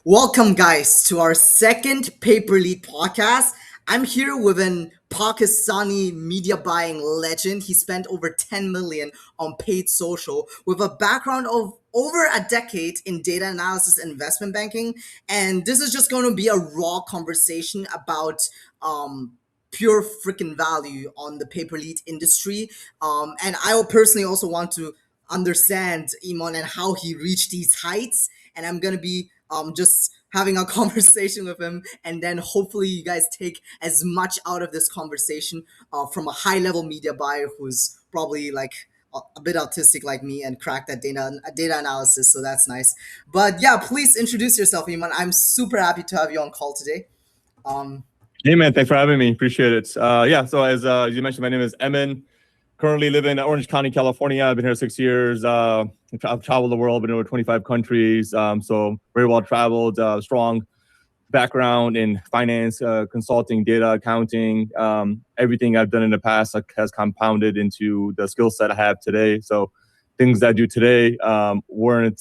Welcome, guys, to our second Paper Lead podcast. I'm here with an Pakistani media buying legend. He spent over 10 million on paid social with a background of over a decade in data analysis and investment banking. And this is just going to be a raw conversation about pure freaking value on the paper lead industry. And I personally also want to understand Iman and how he reached these heights. And I'm gonna be just having a conversation with him, and then hopefully you guys take as much out of this conversation from a high level media buyer who's probably like a bit autistic like me and cracked that data analysis. So that's nice. But yeah, please introduce yourself, Iman. I'm super happy to have you on call today. Um, Hey man, thanks for having me. Appreciate it. So as you mentioned, my name is Emin. Currently live in Orange County, California. I've been here 6 years. I've traveled the world, been in over 25 countries. So very well traveled, strong background in finance, consulting, data, accounting. Everything I've done in the past has compounded into the skill set I have today. So things I do today weren't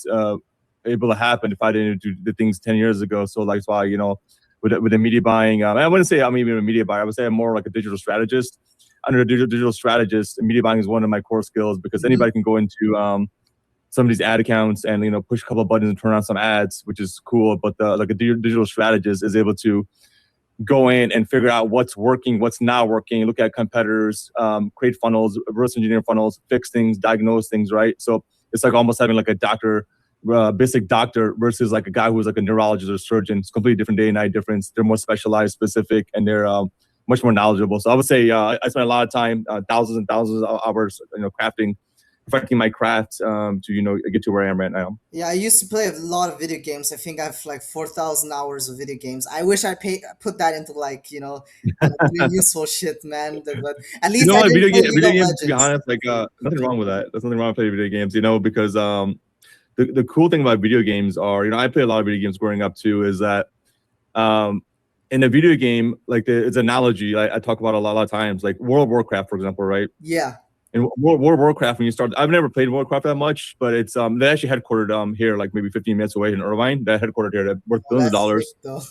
able to happen if I didn't do the things 10 years ago. So that's why, with the media buying, I wouldn't say I'm even a media buyer. I would say I'm more like a digital strategist. Under a digital strategist, media buying is one of my core skills because anybody can go into some of these ad accounts and push a couple of buttons and turn on some ads, which is cool. But like a digital strategist is able to go in and figure out what's working, what's not working, look at competitors, create funnels, reverse engineer funnels, fix things, diagnose things, right? So it's like almost having like a doctor, basic doctor versus like a guy who's like a neurologist or surgeon. It's completely different day and night difference. They're more specialized, specific, and they're much more knowledgeable. So I would say I spend a lot of time, thousands and thousands of hours, crafting, perfecting my craft to get to where I am right now. Yeah, I used to play a lot of video games. I think I have like 4,000 hours of video games. I wish put that into doing useful shit, man. But at You least know I what? didn't play League Video of games. To be Legends. honest, like nothing wrong with that. There's nothing wrong with playing video games. Because the cool thing about video games are, I play a lot of video games growing up too. Is that in a video game, like it's an analogy I talk about a lot of times, like World of Warcraft, for example, right? Yeah. In World of Warcraft, when you start, I've never played Warcraft that much, but it's they actually headquartered here, like maybe 15 minutes away in Irvine. They're headquartered here. They're worth Oh, billions of that's sick, dollars.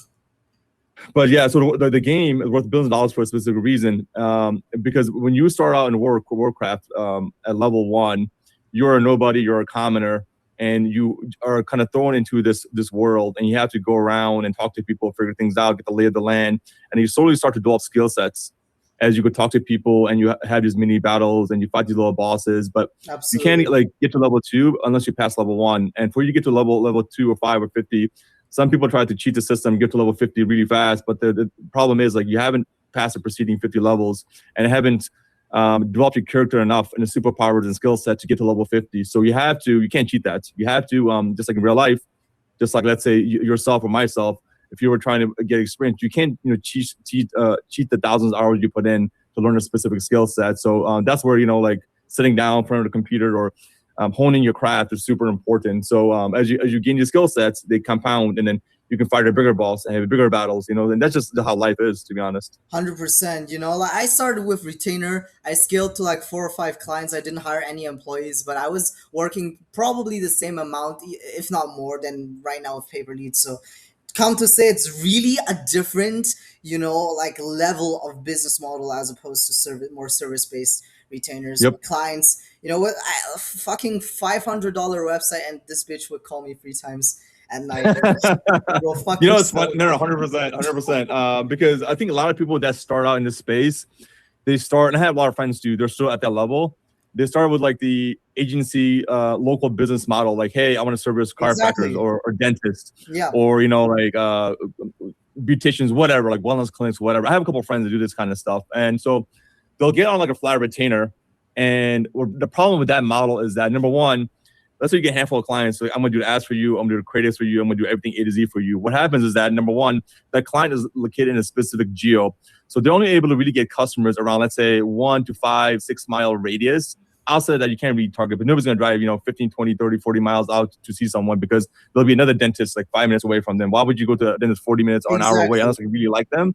though. But yeah, so the game is worth billions of dollars for a specific reason. Because when you start out in Warcraft at level 1, you're a nobody, you're a commoner, and you are kind of thrown into this world, and you have to go around and talk to people, figure things out, get the lay of the land, and you slowly start to develop skill sets as you could talk to people, and you have these mini battles, and you fight these little bosses. But you Absolutely. can't like get to level 2 unless you pass level 1, and before you get to level 2 or 5 or 50. Some people try to cheat the system, get to level 50 really fast, but the problem is like you haven't passed the preceding 50 levels and haven't developed your character enough and the superpowers and skill set to get to level 50. So you can't cheat that. You have to, just like in real life, just like let's say yourself or myself, if you were trying to get experience, you can't cheat the thousands of hours you put in to learn a specific skill set. So that's where like sitting down in front of the computer or honing your craft is super important. So as you gain your skill sets, they compound, and then you can fight a bigger boss and have bigger battles. And that's just how life is, to be honest. 100%. Like I started with retainer. I scaled to like 4 or 5 clients. I didn't hire any employees, but I was working probably the same amount, if not more, than right now with paper leads. So come to say it's really a different like level of business model as opposed to more service based retainers. Yep. Clients, what, fucking $500 website, and this bitch would call me 3 times at night. Go fuck It's fun. yourself. No, 100%. Because I think a lot of people that start out in this space, they start, and I have a lot of friends too, they're still at that level. They start with like the agency, local business model, like, hey, I want to service chiropractors Exactly. or dentists, Yeah. or like beauticians, whatever, like wellness clinics, whatever. I have a couple of friends that do this kind of stuff, and so they'll get on like a flat retainer. And the problem with that model is that, number one, let's say you get a handful of clients, like I'm gonna do the ads for you, I'm gonna do the creatives for you, I'm gonna do everything A to Z for you. What happens is that, number one, that client is located in a specific geo, so they're only able to really get customers around, let's say, 1 to 5, 6 mile radius. Outside of that, you can't really target, but nobody's gonna drive 15, 20, 30, 40 miles out to see someone, because there'll be another dentist like 5 minutes away from them. Why would you go to a dentist 40 minutes or an hour away Exactly. unless you really like them?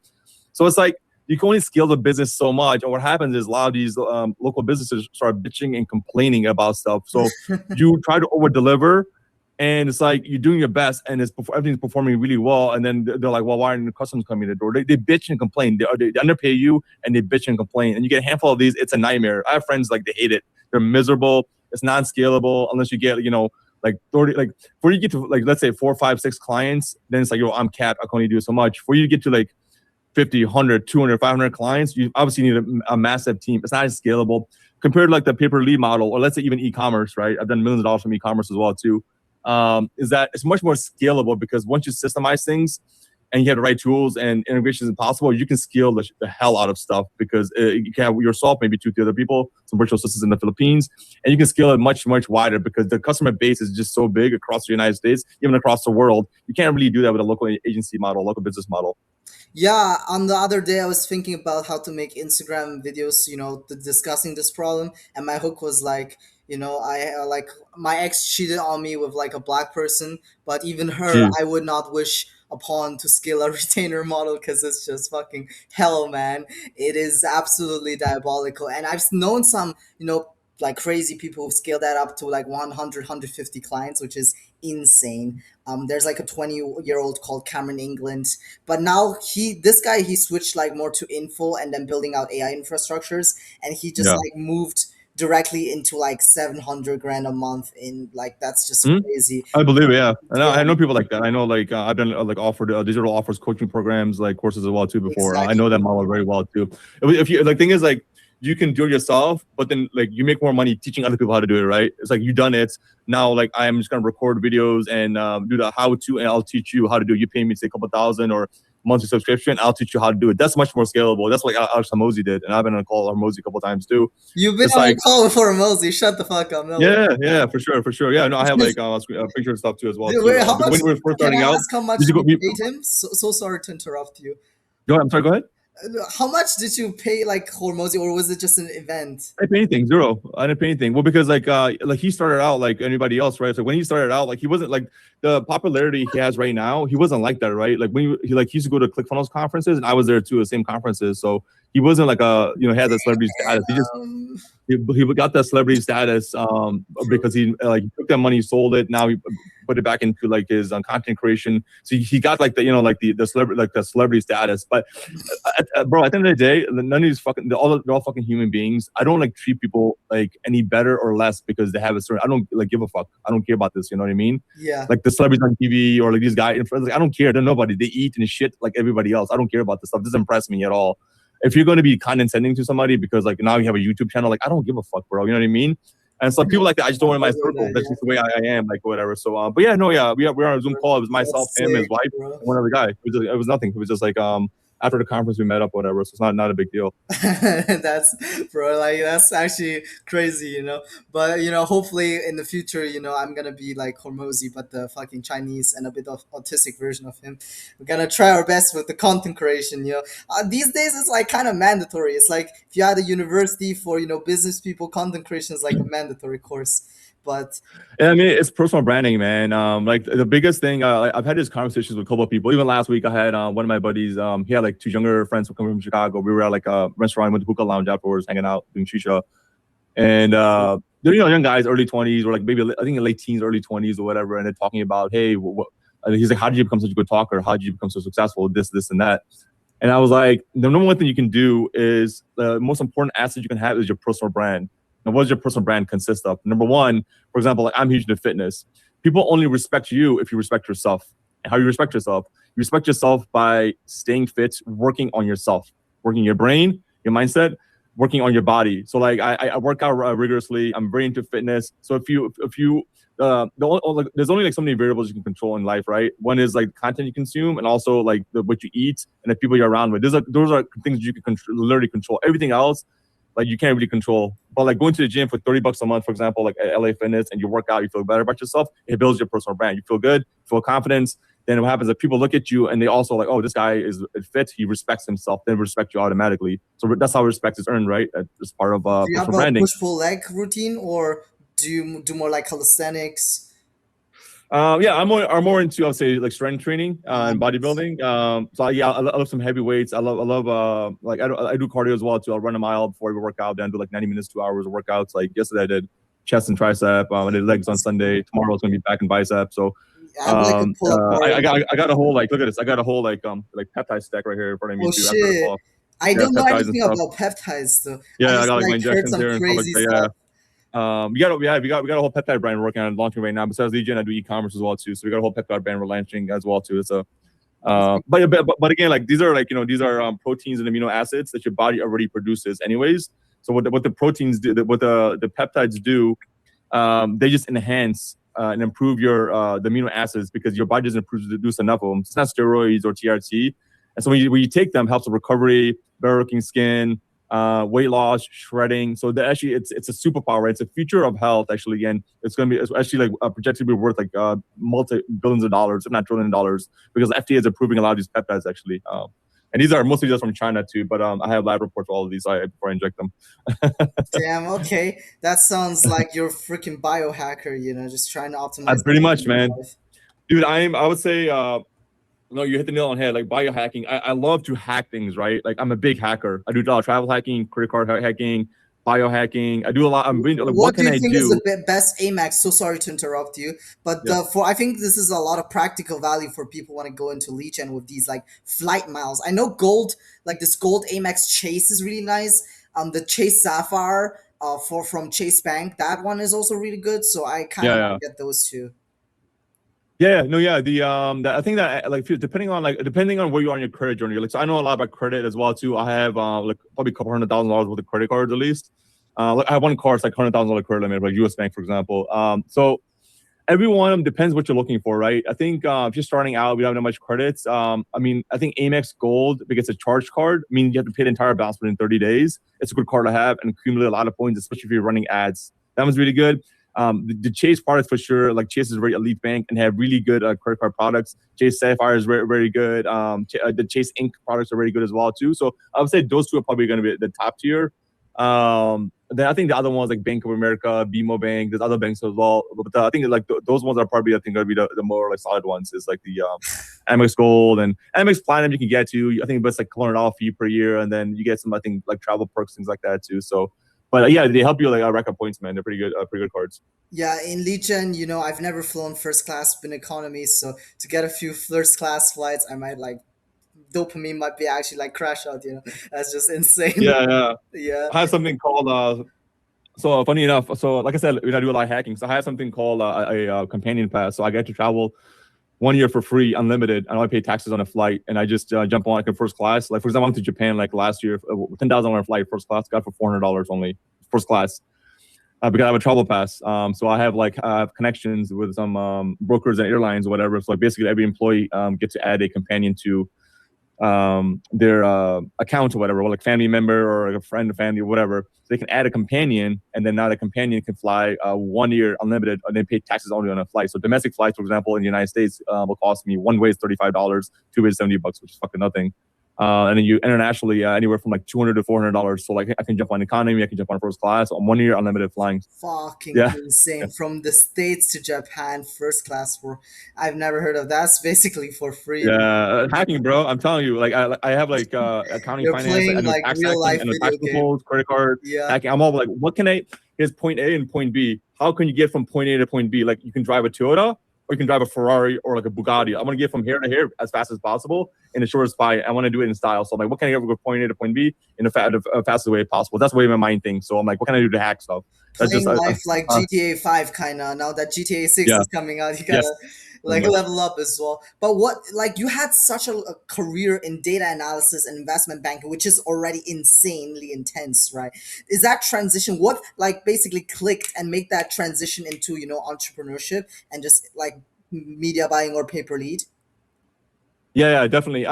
So it's like you can only scale the business so much. And what happens is a lot of these local businesses start bitching and complaining about stuff. So you try to over deliver, And it's like you're doing your best, and everything's performing really well. And then they're like, "Well, why aren't the customers coming to the door?" They bitch and complain. They underpay you, and they bitch and complain. And you get a handful of these. It's a nightmare. I have friends like they hate it. They're miserable. It's non-scalable unless you get like 30, like before you get to like let's say 4, 5, 6 clients. Then it's like, yo, I'm capped. I can only do so much. For you to get to like 50, 100, 200, 500 clients, you obviously need a massive team. It's not as scalable compared to like the pay-per-lead model, or let's say even e-commerce, right? I've done millions of dollars from e-commerce as well too. Is that it's much more scalable because once you systemize things and you have the right tools and integrations possible, you can scale the hell out of stuff because you can have yourself, maybe 2 other people, some virtual assistants in the Philippines, and you can scale it much, much wider because the customer base is just so big across the United States, even across the world. You can't really do that with a local agency model, local business model. Yeah, on the other day, I was thinking about how to make Instagram videos, discussing this problem, and my hook was like, I like my ex cheated on me with like a black person, but even her, Jeez. I would not wish upon to scale a retainer model because it's just fucking hell, man. It is absolutely diabolical, and I've known some, like crazy people who scale that up to like 100, clients, which is insane. There's like a 20-year-old called Cameron England, but now this guy, he switched like more to info and then building out AI infrastructures, and he just Yeah. like moved directly into like 700 grand a month in like that's just Hmm? crazy. I believe it. Yeah, and Yeah, I know people like that. I know like I've done like offered digital offers, coaching programs, like courses as well too before. I know that exactly. model very well too. If you like, thing is like you can do it yourself, but then like you make more money teaching other people how to do it. Right? It's like you done it now. Like I'm just gonna record videos and do the how to, and I'll teach you how to do it. You pay me say a couple thousand or monthly subscription. I'll teach you how to do it. That's much more scalable. That's what Alex Hormozi did, and I've been on a call Hormozi a couple times too. You've been It's on a like call with Hormozi. Shut the fuck up. No way. yeah, for sure, for sure. Yeah, no, I have like picture stuff too as well Dude, too. wait, how Because much? when we were first Can starting I out, ask how much did you go? you paid him? So sorry to interrupt you. Go ahead. I'm sorry. Go ahead. How much did you pay like Hormozi, or was it just an event? I didn't pay anything, zero. I didn't pay anything. Well, because like he started out like anybody else, right? So when he started out, like he wasn't like the popularity he has right now. He wasn't like that, right? Like when he used to go to ClickFunnels conferences, and I was there too, the same conferences. So he wasn't like he had the celebrity status. Um, He got that celebrity status because he like he took that money, sold it. Now he put it back into like his content creation. So he got like like the celebrity, like the celebrity status. But bro, at the end of the day, none of these fucking they're all fucking human beings. I don't like treat people like any better or less because they have a certain. I don't like give a fuck. I don't care about this. You know what I mean? yeah. Like the celebrities on TV or like these guys in front. Like, I don't care. They're nobody. They eat and shit like everybody else. I don't care about this stuff. It doesn't impress me at all. If you're going to be condescending to somebody because like now you have a YouTube channel, like I don't give a fuck, bro. You know what I mean? And so people like that, I just don't want in my circle. That's just the way I am, like whatever. So, but yeah, no, yeah, we were on a Zoom call. It was myself, That's him, his sick, wife, bro. and one other guy. It was nothing. It was just like after the conference we met up, whatever. So it's not a big deal. That's bro, like that's actually crazy, But hopefully in the future, I'm gonna be like Hormozi, but the fucking Chinese and a bit of autistic version of him. We're gonna try our best with the content creation. These days it's like kind of mandatory. It's like if you had a university for business people, content creation is like a mandatory course. But Yeah, I mean, it's personal branding, man. Like the biggest thing, I've had these conversations with a couple of people. Even last week, I had one of my buddies. He had like 2 younger friends who come from Chicago. We were at like a restaurant, went to hookah lounge afterwards, hanging out, doing shisha. And they're young guys, early 20s, or like maybe I think late teens, early 20s, or whatever. And they're talking about, hey, he's like, how did you become such a good talker? How did you become so successful? This, and that. And I was like, the number one thing you can do is the most important asset you can have is your personal brand. And what does your personal brand consist of? Number one, for example, like I'm huge into fitness. People only respect you if you respect yourself. And how you respect yourself? You respect yourself by staying fit, working on yourself, working your brain, your mindset, working on your body. So like I work out rigorously. I'm very into fitness. So if you there's only like so many variables you can control in life, right? One is like content you consume, and also like what you eat and the people you're around with. Those are things you can literally control. Everything else, like you can't really control. But like going to the gym for $30 a month, for example, like at LA Fitness, and you work out, you feel better about yourself. It builds your personal brand. You feel good, you feel confidence. Then what happens is people look at you and they also like, oh, this guy is fit. He respects himself. Then respect you automatically. So that's how respect is earned, right? As part of do you have personal a branding. push pull leg routine, or do you do more like calisthenics? Yeah, I'm more into I'll say like strength training and Nice. bodybuilding. So yeah, I love some heavy weights. I love like I do cardio as well too. I'll run a mile before I go work out. Then do like 90 minutes, 2 hours of workouts. Like yesterday I did chest and tricep. I did legs on Sunday. Tomorrow it's gonna be back and bicep. So I have like a pull-up bar. I got a whole like look at this. I got a whole like peptide stack right here in front of me Oh too after the shit. call. I Yeah, don't know peptides and anything stuff. about peptides though. I Yeah, I just got like my like heard injections some here and stuff like crazy that. stuff. We got a whole peptide brand we're working on launching right now. Besides Legion, I do e-commerce as well too. So we got a whole peptide brand we're launching as well too. It's a but again, like these are like these are proteins and amino acids that your body already produces anyways. So what the proteins do, what the peptides do, they just enhance and improve your the amino acids because your body doesn't produce enough of them. It's not steroids or TRT, and so when you take them, helps with recovery, better looking skin, weight loss, shredding. So actually, it's a superpower. It's a future of health actually, and it's actually like projected to be worth like multi billions of dollars, if not trillion of dollars, because FDA is approving a lot of these peptides actually. And these are mostly just from China too, but I have lab reports for all of these before I inject them. Damn, okay. That sounds like you're a freaking biohacker, just trying to optimize Pretty everything much, in man. your life. Dude, I would say no, you hit the nail on the head. Like biohacking, I love to hack things, right? Like I'm a big hacker. I do a lot of travel hacking, credit card hacking, biohacking. I do a lot. I'm being like, what What do can you I think is the do? best Amex? So sorry to interrupt you, but Yeah, for I think this is a lot of practical value for people want to go into Legion with these like flight miles. I know gold, like this gold Amex Chase is really nice. The Chase Sapphire, for from Chase Bank, that one is also really good. So I kind yeah, of yeah. want to get those two. Yeah, no, yeah. I think that like depending on where you are on your credit journey, like so I know a lot about credit as well too. I have like probably a couple $100,000 worth of credit cards at least. Like I have one card, it's like $100,000 credit limit, like U.S. Bank, for example. So every one of them depends what you're looking for, right? I think if you're starting out, we don't have that much credits. I mean, I think Amex Gold, because it's a charge card, I mean, you have to pay the entire balance within 30 days. It's a good card to have and accumulate a lot of points, especially if you're running ads. That one's really good. The Chase products for sure, like Chase is a very elite bank and have really good credit card products. Chase Sapphire is very, very good. The Chase Inc. products are very good as well too. So I would say those two are probably going to be the top tier. Then I think the other ones like Bank of America, BMO Bank, there's other banks as well. But I think like those ones are probably I think going to be the more like solid ones. Is like the Amex Gold and Amex Platinum you can get to. I think it's like $100 fee per year, and then you get some I think like travel perks things like that too. So, but yeah, they help you like rack up points, man. They're pretty good cards. Yeah, in Legion, I've never flown first class, been economy, so to get a few first class flights, I might like dopamine might be actually like crash out. That's just insane. Yeah, yeah. Yeah. I have something called so funny enough. So like I said, I do a lot of hacking. So I have something called a companion pass. So I get to travel 1 year for free, unlimited. I don't pay taxes on a flight, and I just jump on like in first class. Like for example, I went to Japan like last year, $10,000 flight first class, got for $400 only first class. Because I have a travel pass. So I have like connections with some brokers and airlines or whatever. So like basically every employee gets to add a companion to their account or whatever, or like family member or like a friend or family or whatever. So they can add a companion, and then now the companion can fly 1 year unlimited, and they pay taxes only on a flight. So domestic flights, for example, in the United States, will cost me one way is $35, two ways $70, which is fucking nothing. And then you internationally anywhere from like $200 to $400. So like I can jump on economy, I can jump on first class on 1 year unlimited flying. Fucking Yeah. insane. From the States to Japan, first class for I've never heard of that's basically for free. Yeah, hacking, bro. I'm telling you, like I have like accounting, You're finance. I playing know like tax real hacking, life I know video tax game. loopholes, credit card Yeah. hacking. I'm all like, what can I? Here's point A and point B. How can you get from point A to point B? Like you can drive a Toyota, or you can drive a Ferrari or like a Bugatti. I want to get from here to here as fast as possible in the shortest time. I want to do it in style. So I'm like, what can I get from point A to point B in the fastest way possible? That's the way my mind thinks. So I'm like, what can I do to hack stuff? That's just Playing life like GTA 5 kind of. Now that GTA 6 yeah, is coming out, you yes, gotta pretty like much. level up as well. But what like you had such a career in data analysis and investment banking, which is already insanely intense, right? Is that transition what like basically clicked and make that transition into entrepreneurship and just like media buying or paper lead? Yeah, definitely.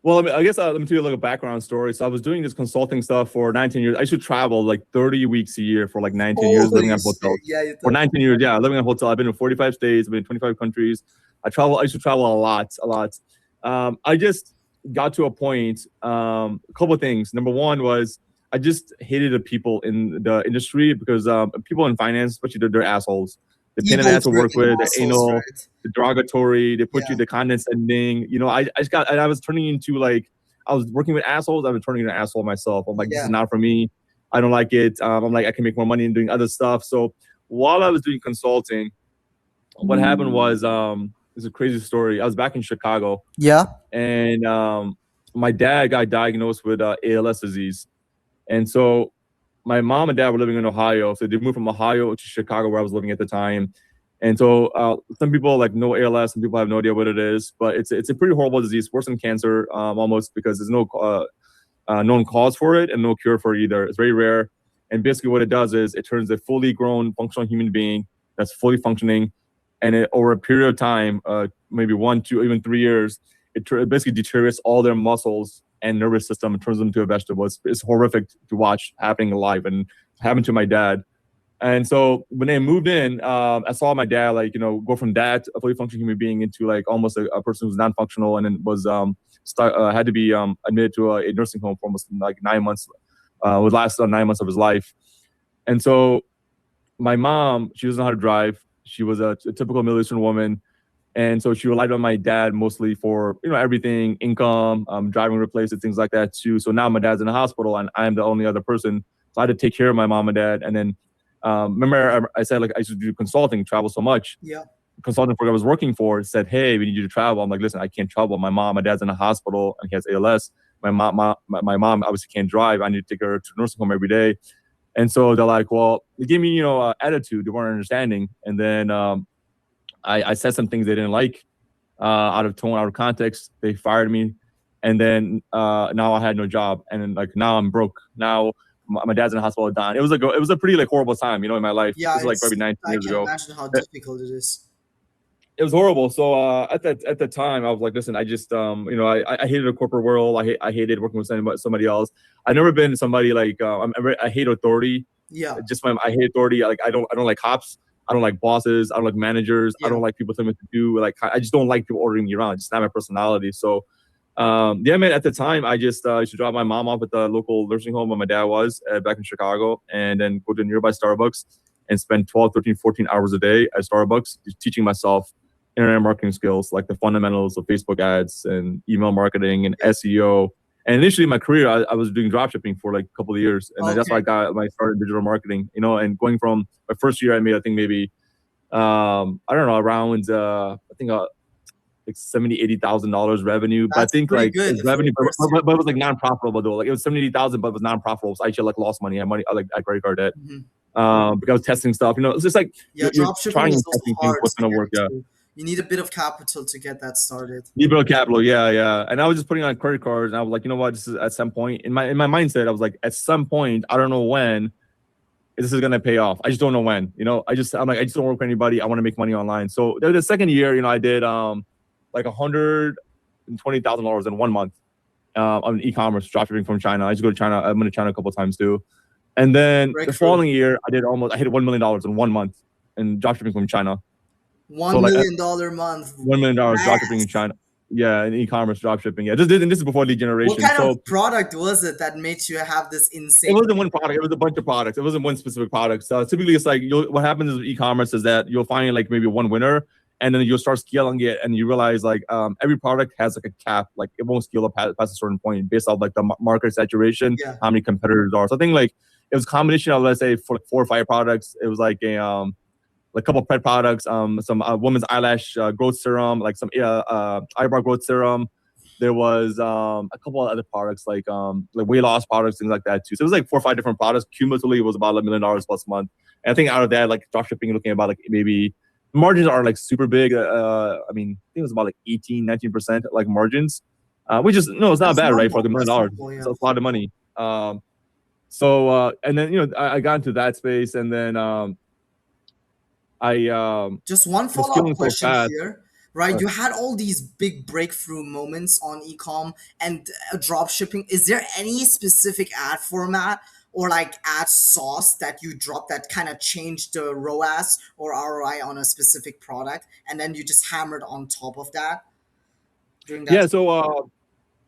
Well, I guess let me tell you a little background story. So I was doing this consulting stuff for 19 years. I used to travel like 30 weeks a year for like 19 years, living Holy on shit! hotels. Yeah, you For told me. 19 years, yeah, living in a hotel. I've been in 45 states. I've been in 25 countries. I used to travel a lot, a lot. I just got to a point. A couple of things. Number one was I just hated the people in the industry because people in finance, especially they're assholes. They're pain in the Evil ass to work freaking with. They're assholes, anal, right? the derogatory. They put you Yeah. the condescending. I just I was turning into like I was working with assholes. I was turning into an asshole myself. I'm like, this is Yeah. not for me. I don't like it. I'm like, I can make more money in doing other stuff. So while I was doing consulting, what happened was, it's a crazy story. I was back in Chicago, Yeah. and my dad got diagnosed with ALS disease. And so my mom and dad were living in Ohio. So they moved from Ohio to Chicago, where I was living at the time. And so some people like know ALS, some people have no idea what it is, but it's a pretty horrible disease, worse than cancer, almost, because there's no known cause for it and no cure for it either. It's very rare. And basically what it does is it turns a fully grown functional human being that's fully functioning, and over a period of time, maybe 1, 2, even 3 years, it basically deteriorates all their muscles and nervous system and turns them into a vegetable. It's horrific to watch happening live, and happened to my dad. And so when they moved in, I saw my dad, like, go from that, a fully functioning human being, into like almost a person who's non-functional, and then was had to be admitted to a nursing home for almost like 9 months. Would last 9 months of his life. And so my mom, she doesn't know how to drive. She was a typical Middle Eastern woman. And so she relied on my dad mostly for, everything, income, driving replaces, things like that too. So now my dad's in the hospital and I'm the only other person. So I had to take care of my mom and dad. And then remember I said, like, I used to do consulting, travel so much. Yeah. Consulting firm I was working for said, hey, we need you to travel. I'm like, listen, I can't travel. My dad's in the hospital and he has ALS. My mom obviously can't drive. I need to take her to nursing home every day. And so they're like, well, they gave me, attitude. They weren't understanding. And then I said some things they didn't like, out of tone, out of context. They fired me. And then now I had no job. And then, like, now I'm broke. Now my dad's in the hospital dying. It was a pretty, like, horrible time, in my life. Yeah, this is like probably 19 years ago. I can imagine how difficult it is. It was horrible. So at the time, I was like, listen, I just I hated the corporate world. I hated working with somebody else. I've never been somebody like I hate authority. Yeah. I hate authority. Like I don't like cops. I don't like bosses. I don't like managers. Yeah. I don't like people telling me what to do. Like, I just don't like people ordering me around. It's not my personality. So yeah, man, at the time, I just used to drop my mom off at the local nursing home where my dad was, back in Chicago, and then go to a nearby Starbucks and spend 12, 13, 14 hours a day at Starbucks teaching myself internet marketing skills, like the fundamentals of Facebook ads and email marketing and SEO. And initially in my career, I was doing dropshipping for like a couple of years. And that's why I started digital marketing, and going from my first year, I made, I think maybe, I don't know, around, I think like $70,000-$80,000 revenue. But I think like revenue, but it was like non-profitable though. Like it was 70,000, but it was non-profitable. So I actually like lost money. I had money, like credit card debt. Because I was testing stuff, it's just like, you're trying is testing things, what's going to work. Yeah. You need a bit of capital to get that started. Need a bit of capital, yeah. And I was just putting on credit cards, and I was like, you know what? This is at some point in my mindset. I was like, at some point, I don't know when this is gonna pay off. I just don't know when. I just don't work for anybody. I want to make money online. So the second year, I did like $120,000 in 1 month on e-commerce dropshipping from China. I just go to China. I've been to China a couple of times too. And then the following year, I hit $1 million in 1 month in dropshipping from China. $1 million month. $1 million dropshipping in China. Yeah, in e-commerce dropshipping. Yeah, this is before lead generation. What kind of product was it that made you have this insane? It wasn't one product. It was a bunch of products. It wasn't one specific product. So typically, it's like what happens with e-commerce is that you'll find like maybe one winner, and then you'll start scaling it, and you realize like every product has like a cap. Like it won't scale up past a certain point based off like the market saturation, how many competitors are. So I think like it was a combination of, let's say, for like 4 or 5 products. It was like a like a couple of pet products, some women's eyelash growth serum, like some eyebrow growth serum. There was a couple of other products like weight loss products, things like that too. So it was like 4 or 5 different products. Cumulatively, it was about $1 million plus a month. And I think out of that, like dropshipping, looking at about like maybe margins are like super big. I think it was about like 18, 19% like margins, which is it's not bad, right? For like $1 million, so it's a lot of money. And then I got into that space, and then just one follow-up question here, right? You had all these big breakthrough moments on e-com and drop shipping. Is there any specific ad format or like ad sauce that you dropped that kind of changed the ROAS or ROI on a specific product, and then you just hammered on top of that during that? Yeah. So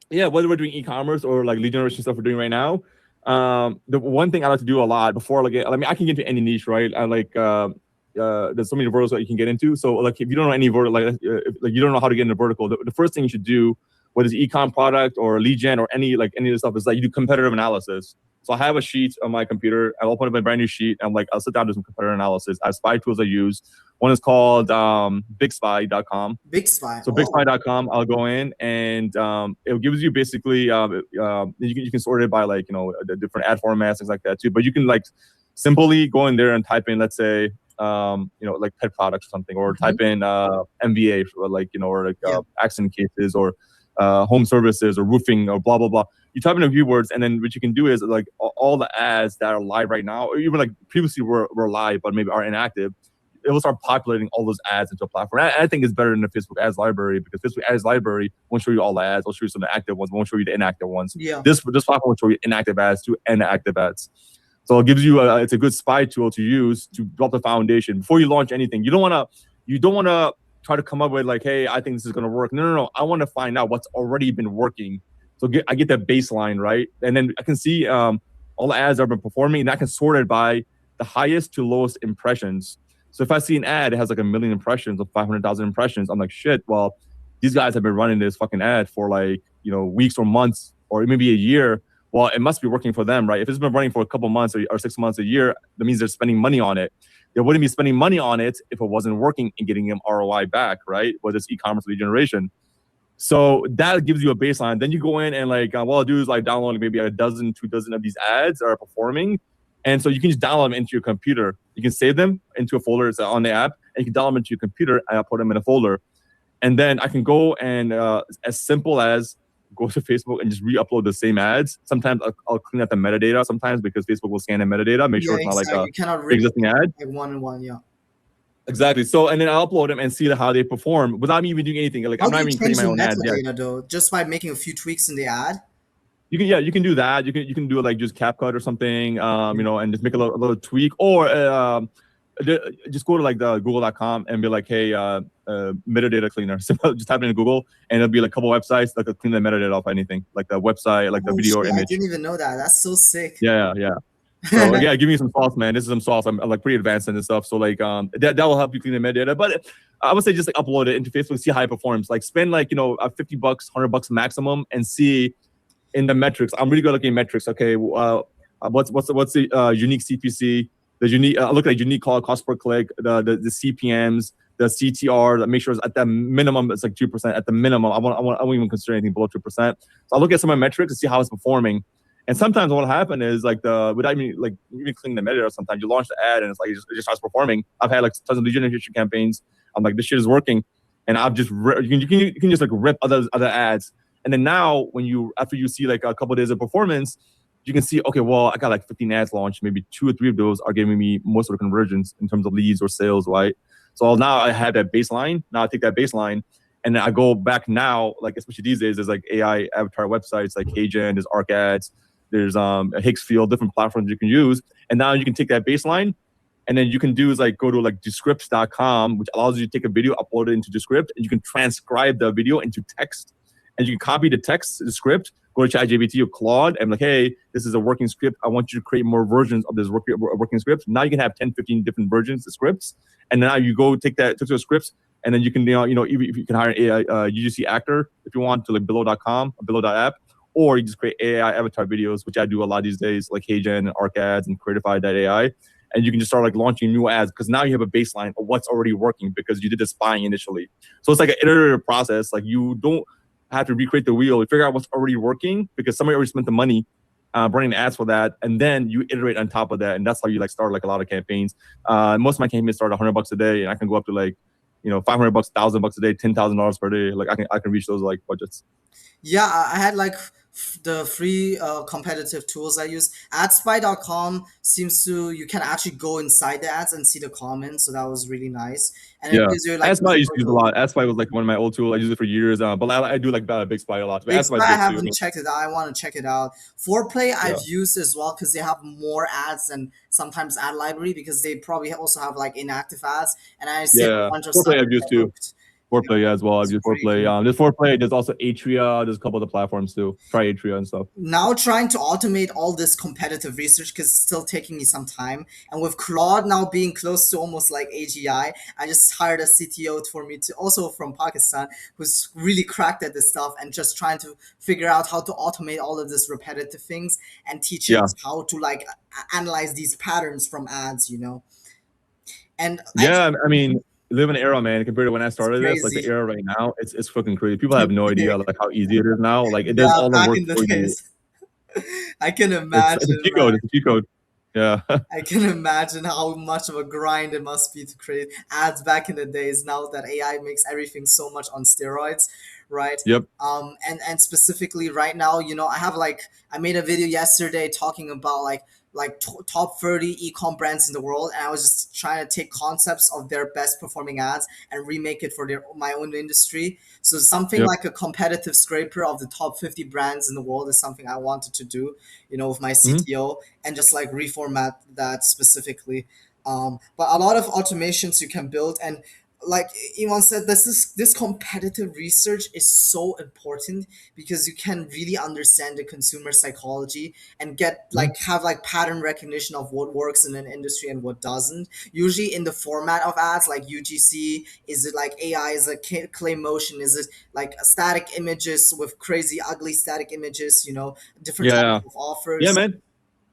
whether we're doing e-commerce or like lead generation stuff we're doing right now, the one thing I like to do a lot before, like, I mean, I can get into any niche, right? I like there's so many verticals that you can get into. So like if you don't know any vertical, like you don't know how to get into vertical, the first thing you should do, whether it's e-com product or lead gen or any of this stuff, is like you do competitive analysis. So I have a sheet on my computer. I'll open up a brand new sheet. I'm like, I'll sit down and do some competitor analysis. I have spy tools I use. One is called bigspy.com. Big spy. So Oh, bigspy.com, I'll go in and it gives you basically you can sort it by like the different ad formats, things like that too. But you can like simply go in there and type in, let's say, like pet products or something, or type in MVA, or like or like yeah. accident cases, or home services, or roofing, or blah blah blah. You type in a few words, and then what you can do is like all the ads that are live right now, or even like previously were live but maybe are inactive, it will start populating all those ads into a platform. I think it's better than the Facebook ads library, because Facebook ads library won't show you all the ads. It'll show you some of the active ones, won't show you the inactive ones. Yeah. This platform will show you inactive ads too and active ads. So it gives you it's a good spy tool to use to build the foundation before you launch anything. You don't want to try to come up with like, hey, I think this is going to work. No. I want to find out what's already been working. So I get that baseline, right? And then I can see all the ads that have been performing, and I can sort it by the highest to lowest impressions. So if I see an ad, it has like 1 million impressions or 500,000 impressions. I'm like, shit, well, these guys have been running this fucking ad for like, weeks or months or maybe a year. Well, it must be working for them, right? If it's been running for a couple months or 6 months, a year, that means they're spending money on it. They wouldn't be spending money on it if it wasn't working and getting them ROI back, right? Whether it's e-commerce lead generation. So that gives you a baseline. Then you go in and like, what I'll do is like download maybe 2 dozen of these ads that are performing. And so you can just download them into your computer. You can save them into a folder on the app, and you can download them into your computer and I'll put them in a folder. And then I can go and as simple as go to Facebook and just re-upload the same ads. Sometimes I'll clean up the metadata sometimes, because Facebook will scan the metadata, make sure it's not like You cannot a existing ad. Like one, yeah. Exactly. So, and then I'll upload them and see how they perform without me even doing anything. Like How I'm do not you even change creating my the own ads yet. metadata though? Just by making a few tweaks in the ad? You can do that. You can do it like just CapCut or something, and just make a little tweak, or just go to like the google.com and be like, hey, metadata cleaner. So just type it in Google, and it'll be like a couple websites that could clean the metadata off anything, like the website, like the video or image. I didn't even know that. That's so sick. Yeah. So yeah, give me some sauce, man. This is some sauce. I'm like pretty advanced in this stuff. So like that will help you clean the metadata. But I would say just like upload it into Facebook, see how it performs. Like spend like $50, $100 maximum, and see in the metrics. I'm really good looking at metrics. Okay, what's the unique CPC? The unique look at unique call cost per click, the CPMs, the CTR. Make sure it's at the minimum. It's like 2% at the minimum. I won't even consider anything below 2%. So I'll look at some of my metrics and see how it's performing. And sometimes what will happen is like without even cleaning the metadata, sometimes you launch the ad and it's like it just starts performing. I've had like tons of lead generation campaigns. I'm like, this shit is working, and I've just you can just like rip other ads. And then now after you see like a couple of days of performance, you can see, okay, well, I got like 15 ads launched. Maybe 2 or 3 of those are giving me most of the conversions in terms of leads or sales, right? So now I have that baseline. Now I take that baseline and then I go back now, like especially these days, there's like AI avatar websites like HeyGen, there's ArcAds, there's Higgsfield, different platforms you can use. And now you can take that baseline, and then you can do is like go to like Descript.com, which allows you to take a video, upload it into Descript, and you can transcribe the video into text. And you can copy the text, the script, go to ChatGPT or Claude, and like, hey, this is a working script. I want you to create more versions of this working script. Now you can have 10, 15 different versions of scripts. And now you go take those scripts, and then you can, if you can hire an AI UGC actor if you want to, like Billow.com or Billow.app, or you just create AI avatar videos, which I do a lot these days, like HeyGen and ArcAds and Creatify.ai. And you can just start like launching new ads, because now you have a baseline of what's already working because you did the spying initially. So it's like an iterative process. Like you don't have to recreate the wheel. You figure out what's already working because somebody already spent the money running ads for that, and then you iterate on top of that, and that's how you like start like a lot of campaigns. Most of my campaigns start $100 a day, and I can go up to like $500, $1,000 a day, $10,000 per day. Like I can reach those like budgets. Yeah, I had like the free competitive tools I use. Adspy.com seems to, you can actually go inside the ads and see the comments, so that was really nice. And it gives you like AdSpy I used to use a lot. AdSpy was like one of my old tools. I used it for years, but I do like Big Spy a lot. But Big Spy, I haven't too. checked it out. I want to check it out. Foreplay I've used as well, because they have more ads and sometimes ad library, because they probably also have like inactive ads, and I see a bunch of stuff. Foreplay I've used too. Foreplay, yeah, as well. I've It's used crazy. Foreplay. There's Foreplay. There's also Atria. There's a couple other platforms too. Try Atria and stuff. Now trying to automate all this competitive research because it's still taking me some time. And with Claude now being close to almost like AGI, I just hired a CTO for me to also from Pakistan who's really cracked at this stuff and just trying to figure out how to automate all of this repetitive things and teach it Yeah, how to like analyze these patterns from ads. And I yeah. I mean, live in an era, man. Compared to when I it's started this, like the crazy. era right now, it's fucking crazy. People have no idea like how easy it is now. Like it does Yeah, all the back work in the for you. days. I can It's a imagine, cheat man. code. It's a cheat code. Yeah. I can imagine how much of a grind it must be to create ads back in the days now that AI makes everything so much on steroids, right? Yep. And specifically right now, I have like I made a video yesterday talking about like top 30 e-com brands in the world, and I was just trying to take concepts of their best performing ads and remake it for my own industry. So something Yep. like a competitive scraper of the top 50 brands in the world is something I wanted to do, with my Mhm. CTO and just like reformat that specifically. But a lot of automations you can build, and like Iman said, this competitive research is so important because you can really understand the consumer psychology and get Mhm. like have like pattern recognition of what works in an industry and what doesn't. Usually in the format of ads like UGC, is it like AI, is it clay motion, is it like static images with crazy ugly static images, different Yeah. types Yeah. of Yeah, offers. man.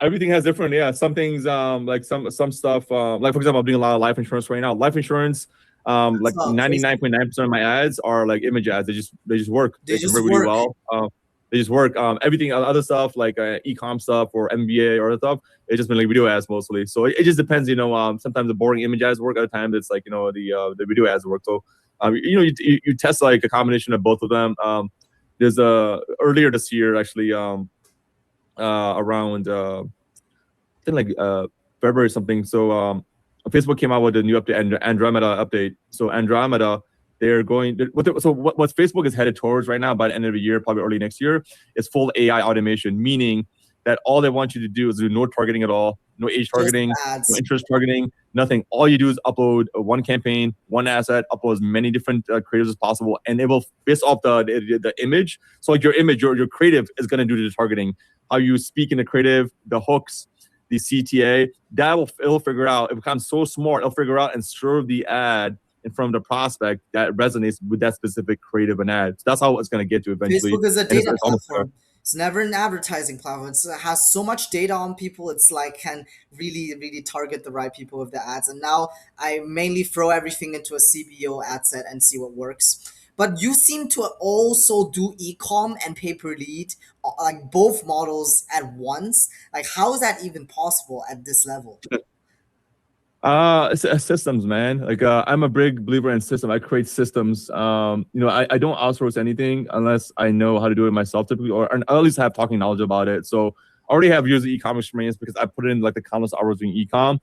Everything has different, yeah, some things, like some stuff, like for example, I'm doing a lot of life insurance right now. Life insurance, like So crazy. 99.9% of my ads are like image ads. They just work. They They just convert really work. well. They just work. Everything other stuff like e-com stuff or MBA or other stuff, it's just been like video ads mostly. So it just depends, sometimes the boring image ads work, other times it's like, the video ads work. So you test like a combination of both of them. There's earlier this year actually, around I think like February or something. So Facebook came out with a new update, Andromeda update. So Andromeda, they're going. What Facebook is headed towards right now by the end of the year, probably early next year, is full AI automation, meaning that all they want you to do is do no targeting at all, no age Just targeting, no ads. interest targeting, nothing. All you do is upload one campaign, one asset, upload as many different creatives as possible, and it will based off the image. So like your image, your creative is going to do the targeting. How you speak in the creative, the hooks, the CTA, it'll figure out. It becomes so smart, it'll figure out and serve the ad in front of the prospect that resonates with that specific creative and ad. So that's how it's going to get to eventually, Facebook is a and data it's almost there. platform. It's never an advertising platform. It has so much data on people. It's like can really, really target the right people with the ads. And now I mainly throw everything into a CBO ad set and see what works. But you seem to also do e-com and pay-per lead, like both models at once. Like, how is that even possible at this level? It's systems, man. Like I'm a big believer in system. I create systems. I don't outsource anything unless I know how to do it myself typically, or at least have talking knowledge about it. So I already have years of e-commerce experience because I put in like the countless hours doing e-com.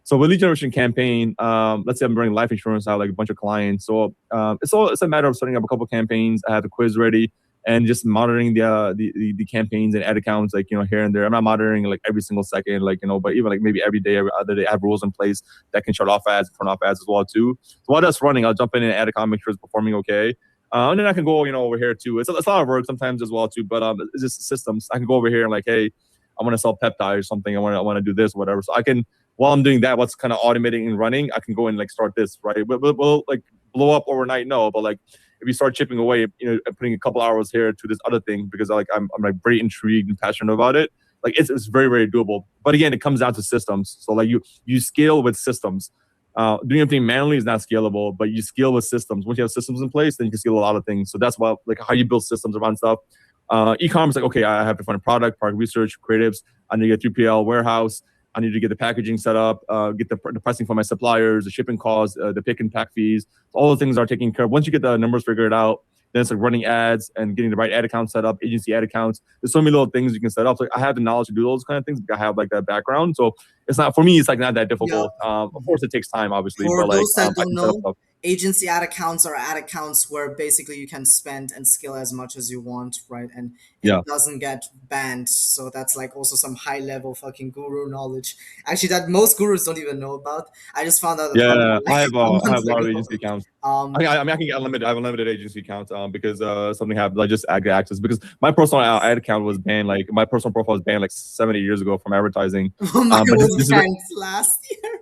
So with lead generation campaign, let's say I'm running life insurance, I have like a bunch of clients. So it's a matter of setting up a couple campaigns. I have the quiz ready and just monitoring the campaigns and ad accounts, like here and there. I'm not monitoring like every single second, like but even like maybe every day, every other day, I have rules in place that can shut off ads, turn off ads as well too. So while that's running, I'll jump in and add account, make sure it's performing okay. And then I can go, over here too. It's a lot of work sometimes as well too, but it's just systems. I can go over here and like, hey, I want to sell peptide or something. I want to do this, whatever. So I can, while I'm doing that, what's kind of automating and running, I can go and like start this, right? But will like blow up overnight? No, but like if you start chipping away, putting a couple hours here to this other thing because I'm like very intrigued and passionate about it. Like it's very, very doable. But again, it comes down to systems. So like you scale with systems. Doing everything manually is not scalable, but you scale with systems. Once you have systems in place, then you can scale a lot of things. So that's why like how you build systems around stuff. E-commerce, like, okay, I have to find a product research, creatives. I need to get 3PL warehouse. I need to get the packaging set up, get the pricing for my suppliers, the shipping costs, the pick and pack fees. All the things are taken care of. Once you get the numbers figured out, then it's like running ads and getting the right ad account set up, agency ad accounts. There's so many little things you can set up. So I have the knowledge to do those kind of things because I have like that background. So it's not, for me, it's like not that Yeah. difficult. Of course, it takes time, obviously, For but like those that I don't can set up know, stuff. agency ad accounts are ad accounts where basically you can spend and scale as much as you want, right? And it Yeah. doesn't get banned. So that's like also some high level fucking guru knowledge. Actually, that most gurus don't even know about. I just found out about it Yeah, like a I have month a lot of ago. agency accounts. Um, I mean, I can get unlimited. I have unlimited agency accounts because something happened. I just get access because my personal ad account was banned. Like my personal profile was banned like 70 years ago from advertising. mine But was this is banned last year.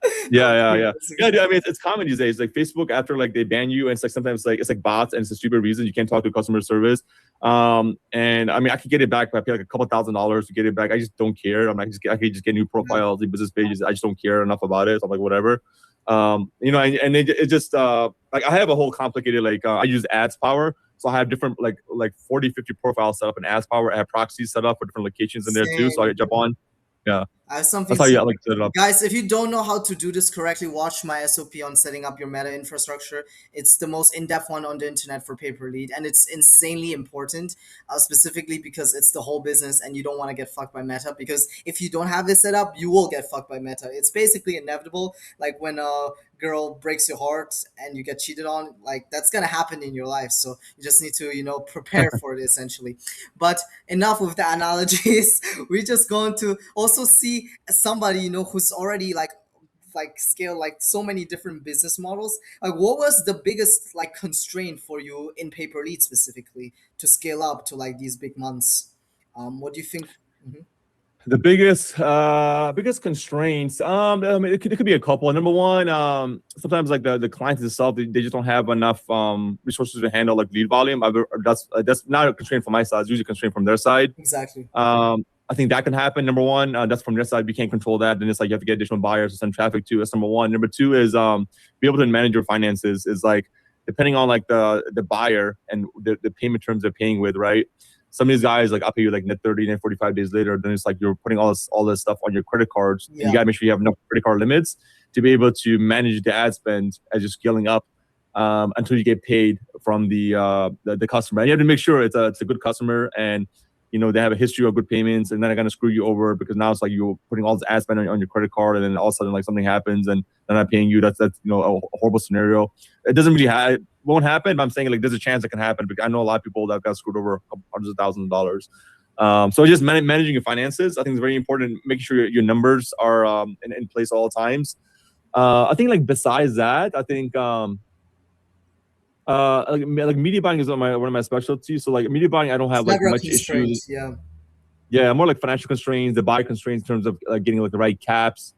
No, yeah, few yeah, years yeah. Dude, ago. I mean, it's common these days. Like Facebook, after like they ban you, and it's like sometimes like it's like bots, and it's a stupid reason you can't talk to customer service. And I mean, I could get it back, but I pay like a couple $1,000s to get it back. I just don't care. I'm like, I could just get new profiles, new business pages. I just don't care enough about it. So I'm like, whatever. And it just like I have a whole complicated like I use ads power. So I have different like 40, 50 profiles set up in ads power. I have proxies set up for different locations in there too. So Same. I jump on. Yeah, I have something that's how you similar. like set it up. Guys, if you don't know how to do this correctly, watch my SOP on setting up your meta infrastructure. It's the most in-depth one on the internet for pay per lead, and it's insanely important, specifically because it's the whole business, and you don't want to get fucked by meta. Because if you don't have this set up, you will get fucked by meta. It's basically inevitable. Like when a girl breaks your heart and you get cheated on, like that's gonna happen in your life. So you just need to, prepare for it essentially. But enough with the analogies. We're just going to also see somebody who's already like scale like so many different business models. Like what was the biggest like constraint for you in pay per lead specifically to scale up to like these big months? What do you think? Mhm. The biggest constraints. I mean, it could be a couple. Number one, sometimes like the clients itself, they just don't have enough resources to handle like lead volume. That's not a constraint from my side. It's usually a constraint from their side. Exactly. I think that can happen. Number one, that's from their side. We can't control that. Then it's like you have to get additional buyers to send traffic to. That's number one. Number two is be able to manage your finances. Is like depending on like the buyer and the payment terms they're paying with, right? Some of these guys like I'll pay you like net 30, net 45 days later. Then it's like you're putting all this stuff on your credit cards, and you Yeah. gotta make sure you have enough credit card limits to be able to manage the ad spend as you're scaling up until you get paid from the customer. And you have to make sure it's a good customer and they have a history of good payments, and then they're gonna screw you over because now it's like you're putting all this ad spend on your credit card, and then all of a sudden like something happens and they're not paying you. That's a horrible scenario. It doesn't really won't happen, but I'm saying like there's a chance it can happen because I know a lot of people that got screwed over a couple hundreds of thousands of dollars. So just managing your finances, I think is very important. Making sure your numbers are in place all times. I think like besides that, I think like media buying is one of my specialties. So like media buying, I don't It's have like never a much constraint. issues. Yeah. Yeah, more like financial constraints, the buy constraints in terms of getting like the right caps.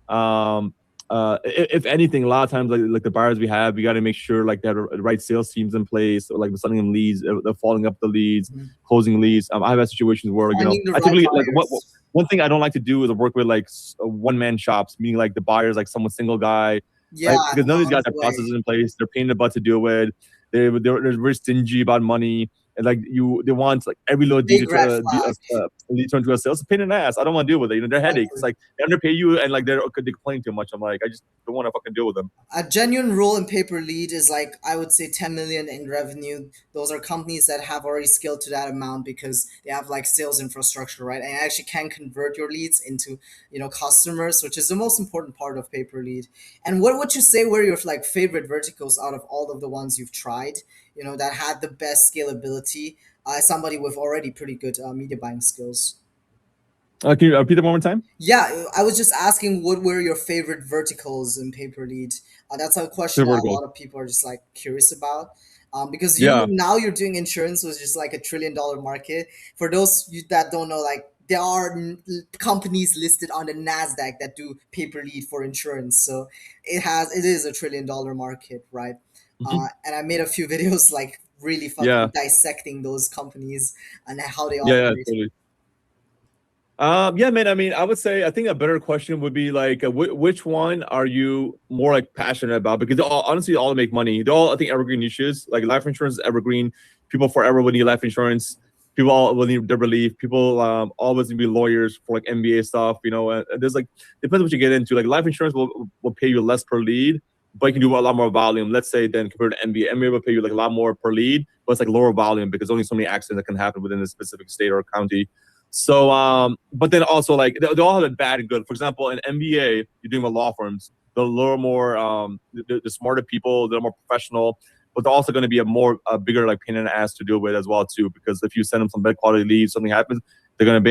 Um, if anything, a lot of times like the buyers we have, we got to make sure like they have the right sales teams in place, or like we're sending them leads, they're following up the leads, Mhm. closing leads. I've had situations where Finding the I right typically like buyers. one thing I don't like to do is work with like one man shops, meaning like the buyers like someone single guy, Yeah, right? Because none of these no guys have way. processes in place. They're pain in the butt to deal with. They're very stingy about money, and like they want like every little Big red detail flag. lead turn to a sales. It's a pain in the ass. I don't want to deal with it. They're headaches. It's Exactly. like they underpay you and like they complain too much. I'm like, I just don't want to fucking deal with them. A genuine role in paper lead is like I would say 10 million in revenue. Those are companies that have already scaled to that amount because they have like sales infrastructure, right? And actually can convert your leads into customers, which is the most important part of paper lead. And what would you say were your like favorite verticals out of all of the ones you've tried? That had the best scalability. Somebody with already pretty good media buying skills. Can you repeat that one more time? Yeah, I was just asking what were your favorite verticals in paper lead. That's a question The that a verticals. lot of people are just like curious about. Because Yeah. now you're doing insurance, which is like $1 trillion market. For those that don't know, like there are companies listed on the Nasdaq that do paper lead for insurance. So it is $1 trillion market, right? Mhm. And I made a few videos like really Yeah. fucking dissecting those companies and how they Yeah. Yeah. operate. Totally. Yeah, man. I mean, I would say I think a better question would be like, which one are you more like passionate about? Because honestly, all make money. They're all I think evergreen niches. Like life insurance is evergreen. People forever will need life insurance. People all will need their relief. People always need to be lawyers for like MBA stuff. And there's like depends what you get into. Like life insurance will pay you less per lead, but you can do a lot more volume. Let's say then compared to MBA, MBA will pay you like a lot more per lead, but it's like lower volume because only so many accidents that can happen within a specific state or county. So, but then also like they all have it bad and good. For example, in MBA, you're doing with law firms. the little more the smarter people, they're more professional, but they're also going to be a bigger like pain in the ass to deal with as well too. Because if you send them some bad quality leads, something happens, they're gonna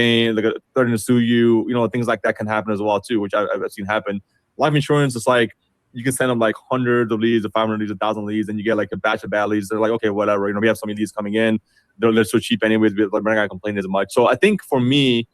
threaten to sue you. You know, things like that can happen as well too, which I've seen happen. Life insurance is like you can send them like hundreds of leads, or 500 leads, 1,000 leads, and you get like a batch of bad leads. They're like, okay, whatever. You know, we have so many leads coming in. They're so cheap anyways. We're not gonna complain as much. So I think for me,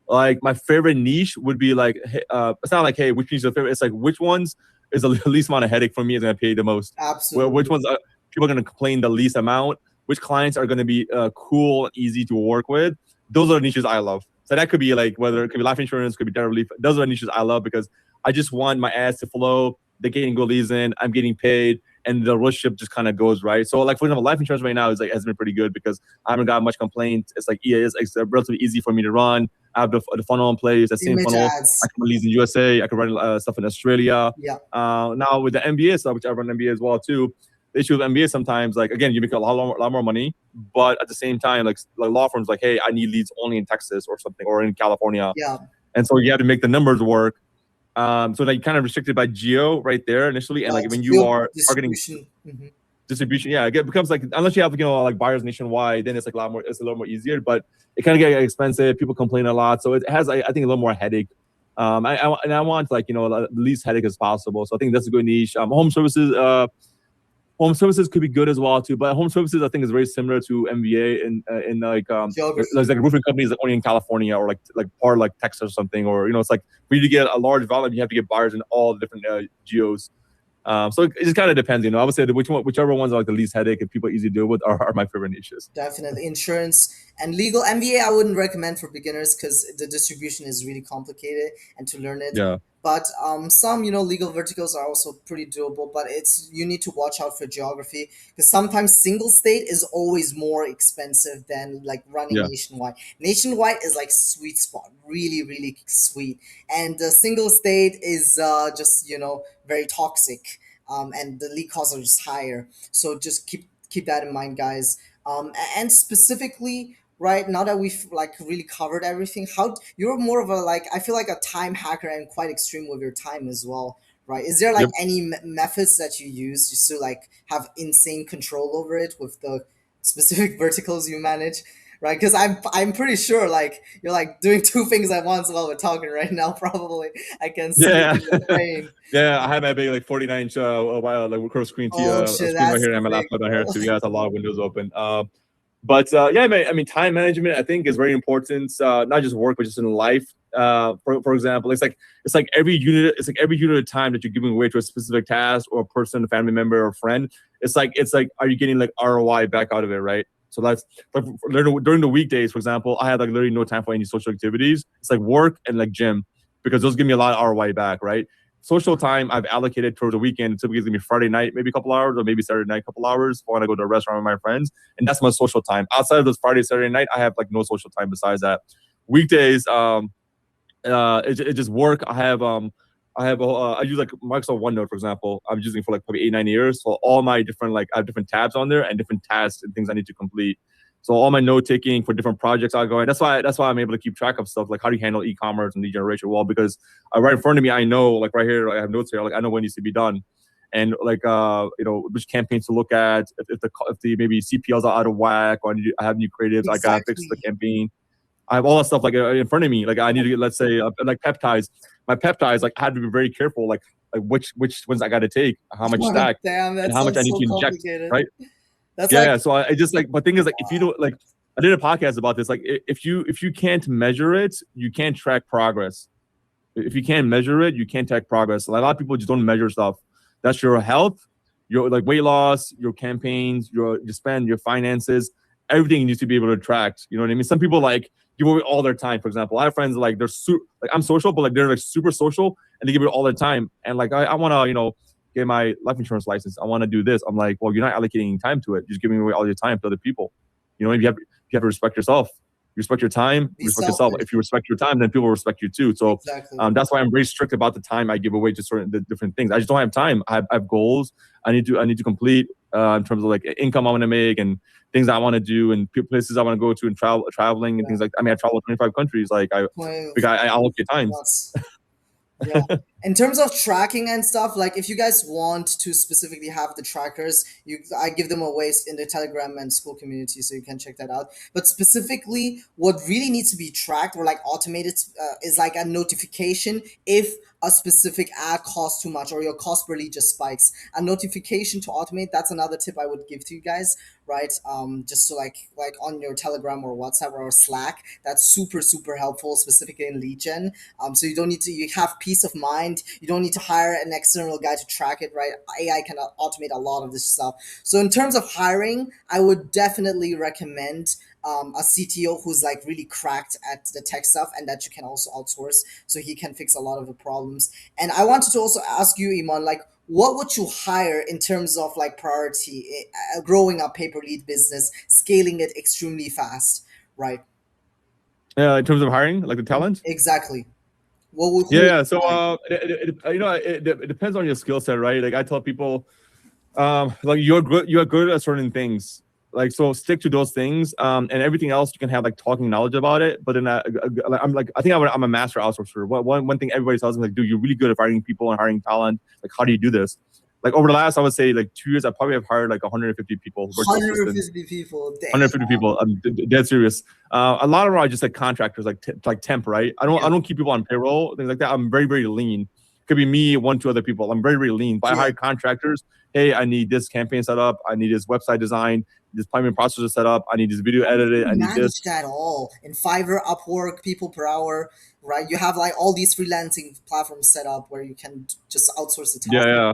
like my favorite niche would be like it's not like, hey, which niche is your favorite, it's like which ones is the least amount of headache for me, is going to pay the most, where which Absolutely. ones are people are going to complain the least amount, which clients are going to be cool and easy to work with. Those are the niches I love. So that could be like, whether it could be life insurance, could be debt relief. Those are the niches I love because I just want my ads to flow. They're getting good leads in, I'm getting paid, and the relationship just kind of goes right. So like, for example, life insurance right now is like has been pretty good because I haven't got much complaints. It's like, yeah, it's relatively easy for me to run. I have the funnel in place. That same Image funnel, I ads. can release in USA. I can run stuff in Australia. Yeah. Now with the MBA stuff, which I run MBA as well too. The issue with MBA sometimes, like again, you make lot more money, but at the same time, like law firms, like, hey, I need leads only in Texas or something, or in California, Yeah. and so you have to make the numbers work. So like kind of restricted by geo right there initially, and Right. like when you Field are targeting distribution. distribution, yeah, it becomes like, unless you have, you know, like buyers nationwide, then it's like a lot more, it's a little more easier, but it kind of get expensive. People complain a lot, so it has, I think, a little more headache. I want, like, you know, the least headache as possible. So I think that's a good niche. Home services could be good as well too, but home services I think is very similar to MBA in like there's Geography. like roofing companies like only in California, or like part like Texas or something, or you know, it's like for you to get a large volume, you have to get buyers in all the different geos. So it just kind of depends, you know. I would say that whichever ones are like the least headache and people easy to deal with are my favorite niches. Definitely. Insurance and legal. MBA I wouldn't recommend for beginners because the distribution is really complicated and to learn it. Yeah, But some, legal verticals are also pretty doable, but it's you need to watch out for geography because sometimes single state is always more expensive than like running yeah, nationwide. Nationwide is like sweet spot, really, really sweet. And the single state is just, very toxic. And the lead costs are just higher. So just keep that in mind, guys. And specifically, right now that we've like really covered everything, how you're more of a, like, I feel like a time hacker and quite extreme with your time as well, right? Is there like yep. any methods that you use just to like have insane control over it with the specific verticals you manage? Right, because I'm pretty sure like you're like doing two things at once while we're talking right now. Probably I can see it Yeah, in your brain. yeah. I have my big like 49-inch like curved Oh shit, screen right that's here, and my big, laptop down here bro. too. Yeah, it's a lot of windows open. But yeah, I mean, time management I think is very important. Not just work, but just in life. For example, it's like every unit of time that you're giving away to a specific task or a person, a family member, or a friend. It's like are you getting like ROI back out of it, right? So that's like during the weekdays, for example, I have like literally no time for any social activities. It's like work and like gym, because those give me a lot of ROI back, right? Social time I've allocated towards the weekend. Typically, it's gonna be Friday night, maybe a couple hours, or maybe Saturday night, a couple hours. When I go to a restaurant with my friends, and that's my social time. Outside of those Friday, Saturday night, I have like no social time besides that. Weekdays, it just work. I use like Microsoft OneNote, for example. I'm using for like probably 8 9 years. So all my different, like, I have different tabs on there and different tasks and things I need to complete. So all my note taking for different projects are going. That's why I'm able to keep track of stuff, like how do you handle e-commerce and lead generation well, because right in front of me I know, like right here, like, I have notes here, like I know what needs to be done, and like which campaigns to look at, if the maybe CPLs are out of whack, or I have new creatives, I gotta fix the Exactly. campaign. I have all that stuff like in front of me. Like I need to get, let's say, like peptides. My peptides, like I had to be very careful, like which ones I got to take, how much stack, Damn, and that how much I sounds need so to inject. complicated. Right? That's Yeah, like, yeah. So I just like, but thing is, like, if you don't like, I did a podcast about this. Like if you can't measure it, you can't track progress. If you can't measure it, you can't track progress. Like, a lot of people just don't measure stuff. That's your health, your like weight loss, your campaigns, your spend, your finances. Everything needs to be able to track. You know what I mean? Some people like give away all their time. For example, I have friends like like I'm social, but like they're like super social, and they give it all their time. And like I want to get my life insurance license. I want to do this. I'm like, well, you're not allocating time to it. You're just giving away all your time to other people. You know, you have to respect yourself. You respect your time, be respect yourself. selfish. If you respect your time, then people will respect you too. So Exactly. that's why I'm very strict about the time I give away to certain different things. I just don't have time. I have goals I need to complete in terms of like income I want to make, and things I want to do, and places I want to go to, and traveling and Yeah. things like. I mean, I travel 25 countries. Like I, 20 like I allocate times. plus. Yeah. In terms of tracking and stuff, like if you guys want to specifically have the trackers, I give them away in the Telegram and school community, so you can check that out. But specifically, what really needs to be tracked or like automated is like a notification if a specific ad costs too much or your cost per lead just spikes. A notification to automate, that's another tip I would give to you guys, right? Just so like on your Telegram or WhatsApp or Slack, that's super super helpful, specifically in lead gen. So you don't need to, you have peace of mind. You don't need to hire an external guy to track it, right? AI can automate a lot of this stuff. So in terms of hiring, I would definitely recommend a CTO who's like really cracked at the tech stuff and that you can also outsource so he can fix a lot of the problems. And I wanted to also ask you, Iman, like, what would you hire in terms of like priority, growing a pay per lead business, scaling it extremely fast, right? In terms of hiring, like the talent. Exactly. What would who would Yeah. you So, hire? it depends on your skill set, right? Like I tell people, like you're good at certain things. Like so, stick to those things. And everything else you can have like talking knowledge about it. But then I'm like, I think I'm a master outsourcer. One thing everybody tells me like, dude, you're really good at hiring people and hiring talent. Like, how do you do this? Like over the last, I would say like 2 years, I probably have hired like 150 people, virtual assistants. 150 people. Damn. 150 people. I'm dead serious. A lot of them are just like contractors, like temp, right? I don't keep people on payroll, things like that. I'm very very lean. Could be me, one, two other people. I'm very very lean. But I Yeah. hire contractors. Hey, I need this campaign set up. I need this website design. This payment processor set up. I need this video edited. I need this. Manage that all in Fiverr, Upwork, people per hour, right? You have like all these freelancing platforms set up where you can just outsource the Yeah, task. yeah.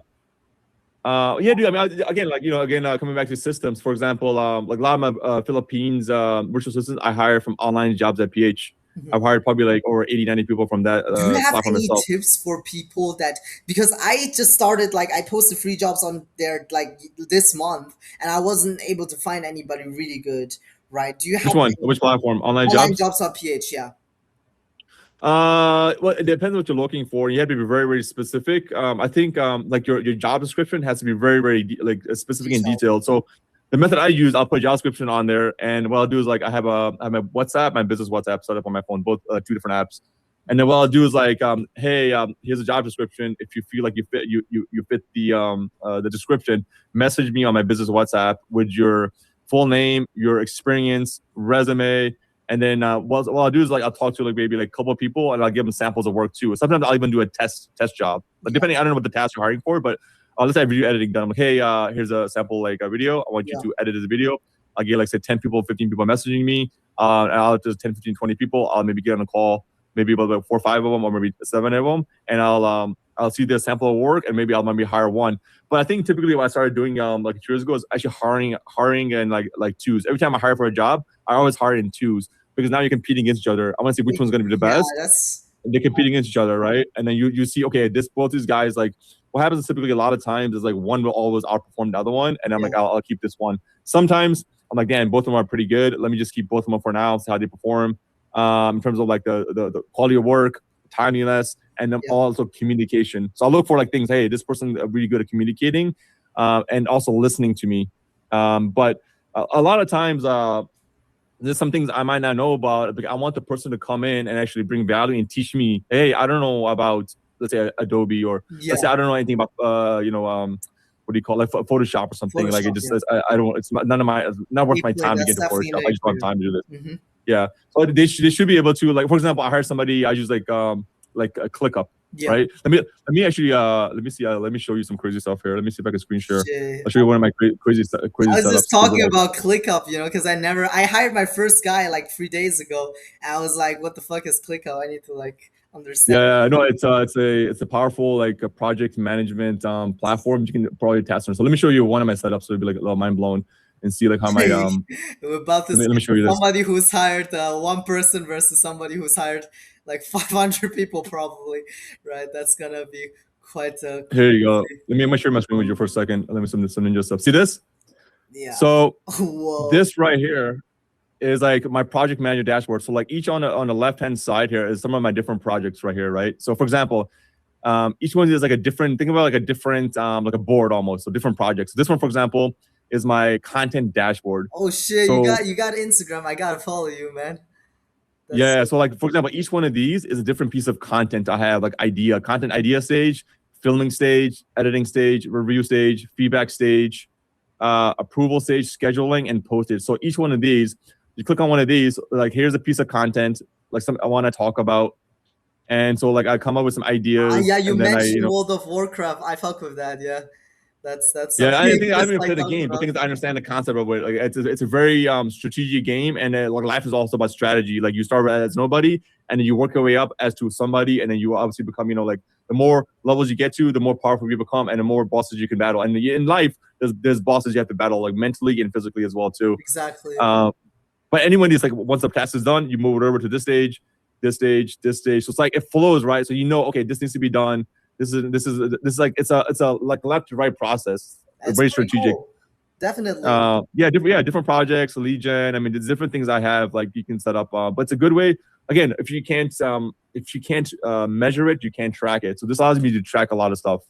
Yeah, dude. I mean, again, like coming back to systems. For example, like a lot of my Philippines virtual assistants I hire from online jobs at PH. Mhm. I've hired probably like over 80, 90 people from that Do you have platform any itself. tips for people that, because I just started, like I posted free jobs on there like this month and I wasn't able to find anybody really good, right? Do you Which have one? any Which platform? Online online jobs? jobs on PH? Yeah. Well, it depends what you're looking for. You have to be very, very specific. I think like your job description has to be very, very like specific and Detailed. detailed. So the method I use, I'll put a job description on there, and what I'll do is like I have my WhatsApp, my business WhatsApp set up on my phone, both two different apps. And then what I'll do is like, hey, here's a job description. If you feel like you fit the description, message me on my business WhatsApp with your full name, your experience, resume, and then what I'll do is like I'll talk to like maybe like a couple of people and I'll give them samples of work too. Sometimes I'll even do a test job. Like Yeah. depending, I don't know what the task you're hiring for, but let's say video editing done. I'm like, hey, here's a sample like a video. I want you Yeah. to edit this video. I'll get like say 10 people, 15 people messaging me. And I'll just 10, 15, 20 people. I'll maybe get on a call, maybe about like 4 or 5 of them, or maybe 7 of them, and I'll see their sample of work and maybe I'll maybe hire one. But I think typically what I started doing like 2 years ago is actually hiring and like twos. Every time I hire for a job, I always hire in twos because now you're competing against each other. I want to see which one's going to be the Yeah, best. that's And they're competing against each other, right? And then you see, okay, both these guys, like what happens typically a lot of times is like one will always outperform the other one, and I'm like, I'll keep this one. Sometimes I'm like, damn, both of them are pretty good. Let me just keep both of them for now, see how they perform. In terms of like the quality of work, timeliness, and then also communication. So I look for like things. Hey, this person is really good at communicating, and also listening to me. But a lot of times, there's some things I might not know about. Like I want the person to come in and actually bring value and teach me. Hey, I don't know about, let's say, Adobe, or let's say I don't know anything about what do you call it, like Photoshop or something. Like it just says I don't. It's none of my, not worth my time to get into Photoshop. I just don't have time to do this. Mm-hmm. Yeah, so they should be able to, like, for example, I hired somebody. I use like a ClickUp. Yeah. Right. Let me actually let me see. Let me show you some crazy stuff here. Let me see if I can screen share. Shit. I'll show you one of my crazy I was setups. just talking about ClickUp, because I hired my first guy like 3 days ago, and I was like, "What the fuck is ClickUp? I need to like understand." Yeah, no, it's a powerful like a project management platform you can probably test on. So let me show you one of my setups. So it'll be like a little mind blown and see like how my We're about to let me show you this. somebody who's hired one person versus somebody who's hired like 500 people probably, right? That's gonna be quite a Here you go. Let me share my screen with you for a second. Let me some ninja stuff. See this? Yeah. So Whoa. this right here is like my project manager dashboard. So like each on the left hand side here is some of my different projects right here, right? So for example, each one is like a different, think about like a different like a board almost, so different projects. This one, for example, is my content dashboard. Oh shit, So you got Instagram. I gotta follow you, man. That's Yeah. so So like for example, each one of these is a different piece of content I have, like content idea stage, filming stage, editing stage, review stage, feedback stage, approval stage, scheduling, and postage. So each one of these, you click on one of these, like here's a piece of content, like some I want to talk about. And so like I come up with some yeah, ideas you and then mentioned World of Warcraft. I fuck with that. Yeah, that's yeah, something I just haven't even like played the talking game, but about. things I understand the concept of it. Like it's a very strategic game, and like life is also about strategy. Like you start as nobody, and then you work your way up as to somebody, and then you obviously become, like the more levels you get to, the more powerful you become, and the more bosses you can battle. And in life, there's bosses you have to battle like mentally and physically as well too. Exactly. Um, but anyone is like once the task is done, you move it over to this stage, this stage, this stage. So it's like it flows, right? So okay, this needs to be done. This is like it's a like left to right process. It's Very pretty strategic. cool. Definitely. Different projects, lead gen. I mean, there's different things I have like you can set up. But it's a good way. Again, if you can't measure it, you can't track it. So this allows me to track a lot of stuff.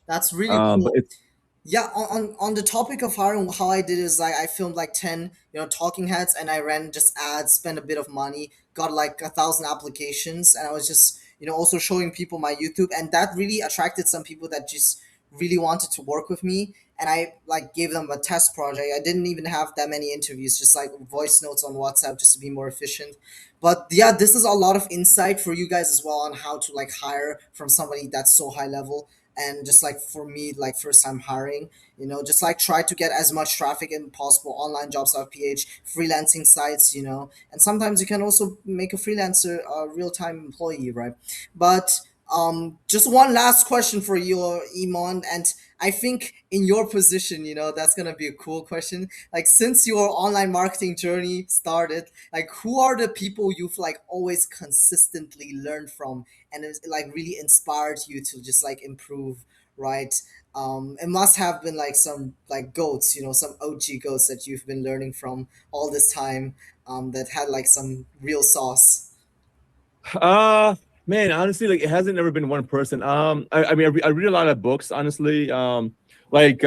That's really But cool. it's Yeah, on the topic of hiring, how I did is I filmed like 10, talking heads, and I ran just ads, spent a bit of money, got like 1,000 applications, and I was just, also showing people my YouTube, and that really attracted some people that just really wanted to work with me, and I like gave them a test project. I didn't even have that many interviews, just like voice notes on WhatsApp just to be more efficient. But yeah, this is a lot of insight for you guys as well on how to like hire from somebody that's so high level, and just like for me, like first time hiring, just like try to get as much traffic as possible, online jobs.ph, freelancing sites, and sometimes you can also make a freelancer a real-time employee, right? But just one last question for you, Iman, and I think in your position, that's gonna be a cool question. Like, since your online marketing journey started, like, who are the people you've like always consistently learned from, and it's like really inspired you to just like improve, right? It must have been like some like goats, some OG goats that you've been learning from all this time, that had like some real sauce. Uh man, honestly, like it hasn't ever been one person. I mean, I read a lot of books, honestly. Like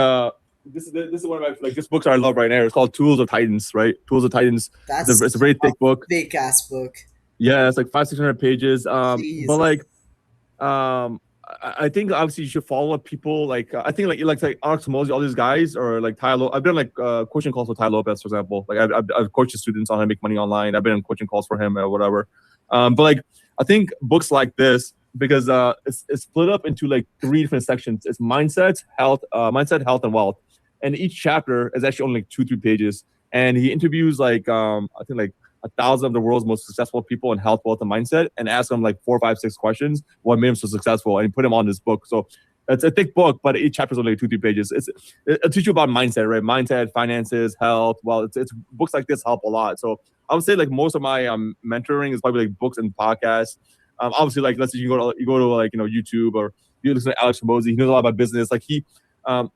this is one of my like this books I love right now. It's called Tools of Titans, right? Tools of Titans. It's a That's very a thick book. fake ass book. Yeah, it's like 500-600 pages. But Jesus. like I think obviously you should follow up people like I think like Alex Hormozi, all these guys, or like I've done like coaching calls with Ty Lopez, for example. Like I've coached the students on how to make money online. I've been in coaching calls for him or whatever. But like I think books like this, because it's split up into like three different sections. It's mindset, health, and wealth. And each chapter is actually only like 2-3 pages. And he interviews like I think like 1,000 of the world's most successful people in health, wealth, and mindset, and ask them like 4, 5, 6 questions what made them so successful, and put them on this book. So it's a thick book, but each chapter is only like 2, 3 pages. It'll teach you about mindset, right? Mindset, finances, health. Well, it's books like this help a lot. So I would say like most of my mentoring is probably like books and podcasts. Obviously, like let's say you go to like YouTube, or you listen to Alex Hormozi. He knows a lot about business. Like um,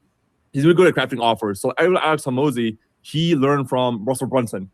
he's really good at crafting offers. So Alex Hormozi, he learned from Russell Brunson.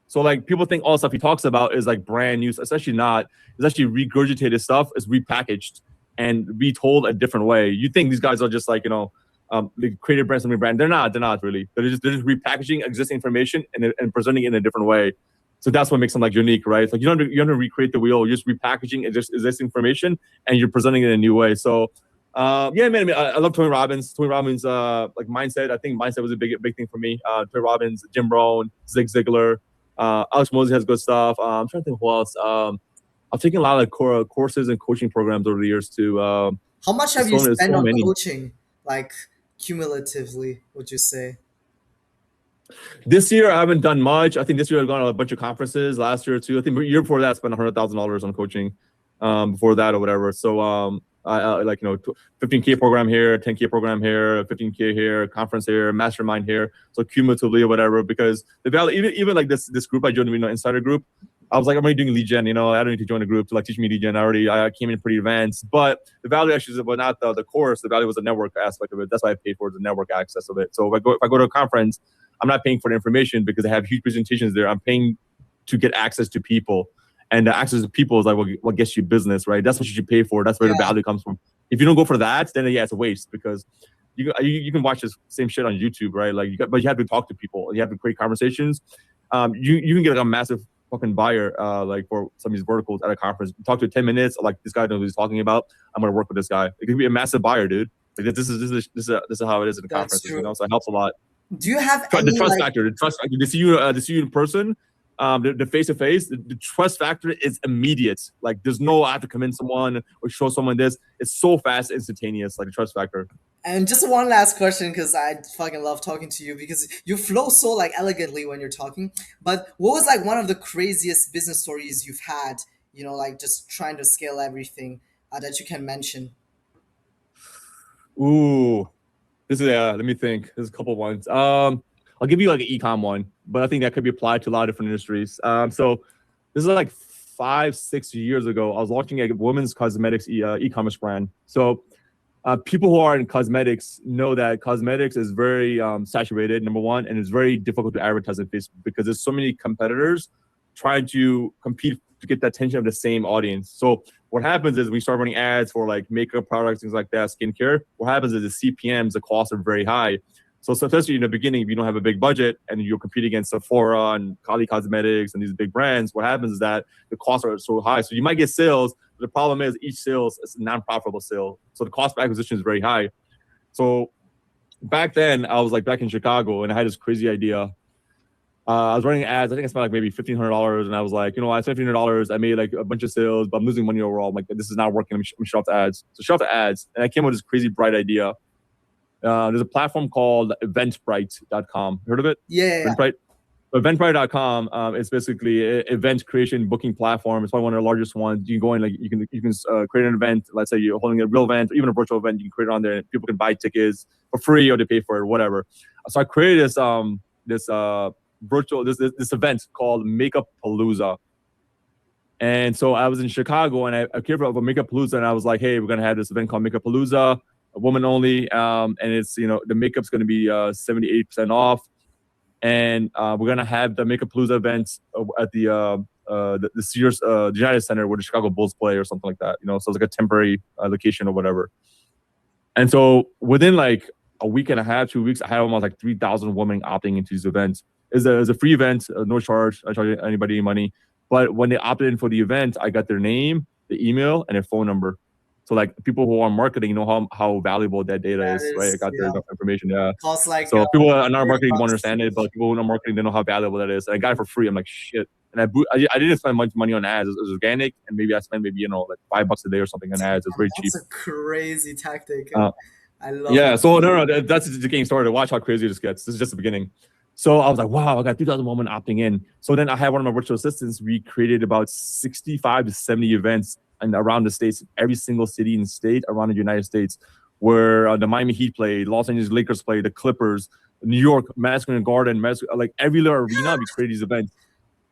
So like people think all the stuff he talks about is like brand new. It's actually not. It's actually regurgitated stuff. It's repackaged and retold a different way. You think these guys are just like they created brand, something brand. They're not. They're not really. They're just repackaging existing information and presenting it in a different way. So that's what makes them like unique, right? It's like you don't recreate the wheel. You're just repackaging existing information and you're presenting it in a new way. So yeah, man. I mean, I love Tony Robbins. Tony Robbins, like mindset. I think mindset was a big thing for me. Tony Robbins, Jim Rohn, Zig Ziglar. Alex Mosey has good stuff. I'm trying to think who else. I've taken a lot of courses and coaching programs over the years too. How much have There's you there's spent so on many. coaching, like cumulatively, would you say? This year I haven't done much. I think this year I've gone to a bunch of conferences. Last year too. I think the year before that I spent $100,000 on coaching. Before that or whatever. So I like 15K program here, 10K program here, 15K here, conference here, mastermind here. So cumulatively or whatever, because the value, even like this group I joined, insider group. I was like, I'm already doing lead gen. I don't need to join a group to like teach me lead gen. I came in pretty advanced, but the value actually is not the course. The value was the network aspect of it. That's why I paid for the network access of it. So if I go to a conference, I'm not paying for the information because I have huge presentations there. I'm paying to get access to people. And the access to people is like what gets you business, right? That's what you should pay for. That's where the Yeah. value comes from. If you don't go for that, then yeah, it's a waste, because you can watch this same shit on YouTube, right? Like but you have to talk to people. You have to create conversations. You can get like a massive fucking buyer, like for some of these verticals at a conference. Talk to 10 minutes. Like this guy knows what he's talking about. I'm gonna work with this guy. It could be a massive buyer, dude. Like this is how it is in the That's conferences, true. So it helps a lot. Do you have The any trust like? factor, to see you in person, the face to face, the trust factor is immediate. Like there's no I have to convince someone or show someone this. It's so fast, instantaneous. Like the trust factor. And just one last question, because I fucking love talking to you because you flow so like elegantly when you're talking. But what was like one of the craziest business stories you've had? Like just trying to scale everything that you can mention. Ooh, this is let me think. There's a couple ones. I'll give you like an ecom one, but I think that could be applied to a lot of different industries. So this is like 5-6 years ago. I was launching a women's cosmetics e-commerce brand. So people who are in cosmetics know that cosmetics is very saturated, number one, and it's very difficult to advertise in Facebook because there's so many competitors trying to compete to get the attention of the same audience. So what happens is we start running ads for like makeup products, things like that, skincare. What happens is the CPMs, the costs are very high. So especially in the beginning, if you don't have a big budget and you're competing against Sephora and Kali Cosmetics and these big brands, what happens is that the costs are so high. So you might get sales, but the problem is each sales is a non-profitable sale. So the cost of acquisition is very high. So back then, I was like back in Chicago and I had this crazy idea. I was running ads. I think I spent like maybe $1,500, and I was like, I spent $1,500. I made like a bunch of sales, but I'm losing money overall. I'm like, this is not working. I'm shut off the ads. So shut off the ads, and I came up with this crazy bright idea. There's a platform called Eventbrite.com. Heard of it? Yeah. Eventbrite. Eventbrite.com is basically an event creation booking platform. It's probably one of the largest ones. You can go in, like you can create an event. Let's say you're holding a real event or even a virtual event. You can create it on there, and people can buy tickets for free or they pay for it, whatever. So I created this virtual this event called Makeup Palooza. And so I was in Chicago and I cared about Makeup Palooza, and I was like, hey, we're gonna have this event called Makeup Palooza, a woman only, and it's the makeup's gonna be 78% off, and we're gonna have the Makeup Palooza event at the Sears United Center where the Chicago Bulls play or something like that. So it's like a temporary location or whatever. And so within like a week and a half, 2 weeks, I had almost like 3,000 women opting into these events. It's a free event, no charge. I charge anybody any money. But when they opted in for the event, I got their name, the email, and their phone number. So like people who are marketing know how valuable that data is, right? I got their information. Yeah. Costs like so people who are not marketing $30. won't understand it, but people who are not marketing, they know how valuable that is. And I got it for free. I'm like, shit. And I didn't spend much money on ads. It was organic, and maybe I spent like $5 a day or something on ads. It's very cheap. That's a crazy tactic. I love Yeah. it. So no, that's just getting started. Watch how crazy this gets. This is just the beginning. So I was like, wow, I got 3,000 women opting in. So then I had one of my virtual assistants. We created about 65 to 70 events and around the states, every single city and state around the United States, where the Miami Heat played, Los Angeles Lakers played, the Clippers, New York, Madison Square Garden, like every little arena, we created these events.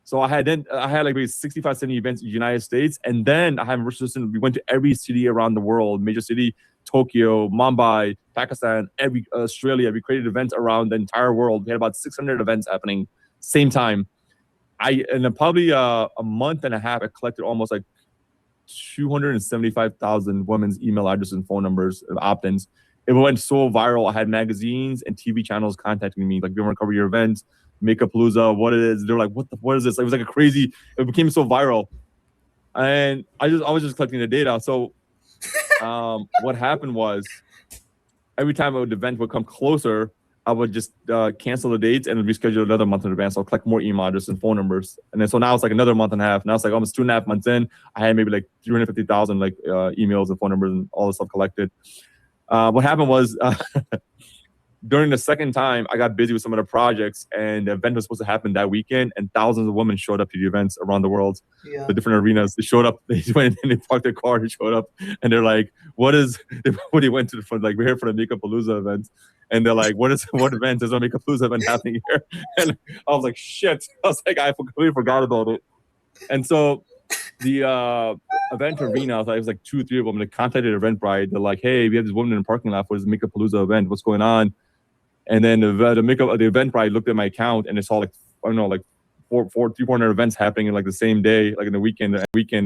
So I had like maybe 65, 70 events in the United States. And then I have a virtual assistant. We went to every city around the world, major city, Tokyo, Mumbai, Pakistan, every Australia. We created events around the entire world. We had about 600 events happening same time. In probably a month and a half, I collected almost like 275,000 women's email addresses and phone numbers of opt-ins. It went so viral. I had magazines and TV channels contacting me, like, we want to cover your events, Makeup Palooza, what it is. They're like, what is this? It was like a crazy, it became so viral. And I was just collecting the data. So what happened was every time the event would come closer, I would just cancel the dates and reschedule another month in advance. I'll collect more email addresses and phone numbers. And then so now it's like another month and a half. Now it's like almost 2.5 months in. I had maybe like 350,000 like emails and phone numbers and all this stuff collected. What happened was during the second time, I got busy with some of the projects, and the event was supposed to happen that weekend, and thousands of women showed up to the events around the world, the different arenas. They showed up, they went and they parked their car, they showed up, and they're like, they went to the front, like, we're here for the Makeup Palooza event. And they're like, what event? There's no Makeup Palooza event happening here. And I was like, shit. I was like, I completely forgot about it. And so the event arena, it was like 2 or 3 of them. They contacted Eventbrite. They're like, hey, we have this woman in the parking lot for this Makeup Palooza event. What's going on? And then the Eventbrite looked at my account, and it's all like, I don't know, like 400 events happening in like the same day, like in the weekend,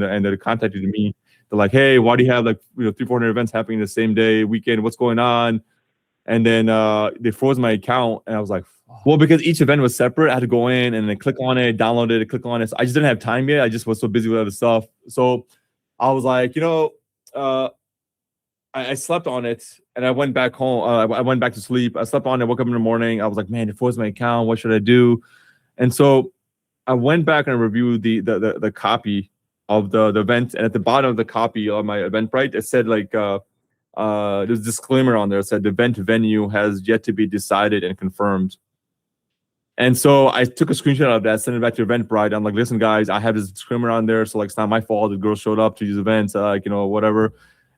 and they contacted me. They're like, hey, why do you have like 300-400 events happening the same day, weekend? What's going on? And then they froze my account, and I was like, Well, because each event was separate, I had to go in and then click on it, download it, click on it. So I just didn't have time yet. I just was so busy with other stuff. So I was like, uh, I slept on it and I went back home. I went back to sleep. I slept on it, woke up in the morning. I was like, man, it froze my account. What should I do? And so I went back and reviewed the copy of the event. And at the bottom of the copy of my Eventbrite, it said like, there's a disclaimer on there. It said the event venue has yet to be decided and confirmed. And so I took a screenshot of that, sent it back to Eventbrite. I'm like, listen, guys, I have this disclaimer on there, so like it's not my fault. The girls showed up to these events, like whatever.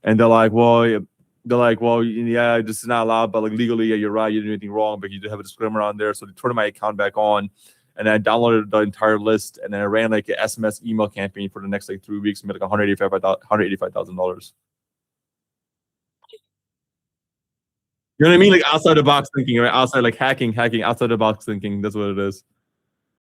And they're like, well, yeah, this is not allowed, but like legally, yeah, you're right, you didn't do anything wrong, but you do have a disclaimer on there. So they turned my account back on, and I downloaded the entire list, and then I ran like an SMS email campaign for the next like 3 weeks, made like $185,000. You know what I mean? Like outside the box thinking, right? Outside like hacking, outside the box thinking. That's what it is.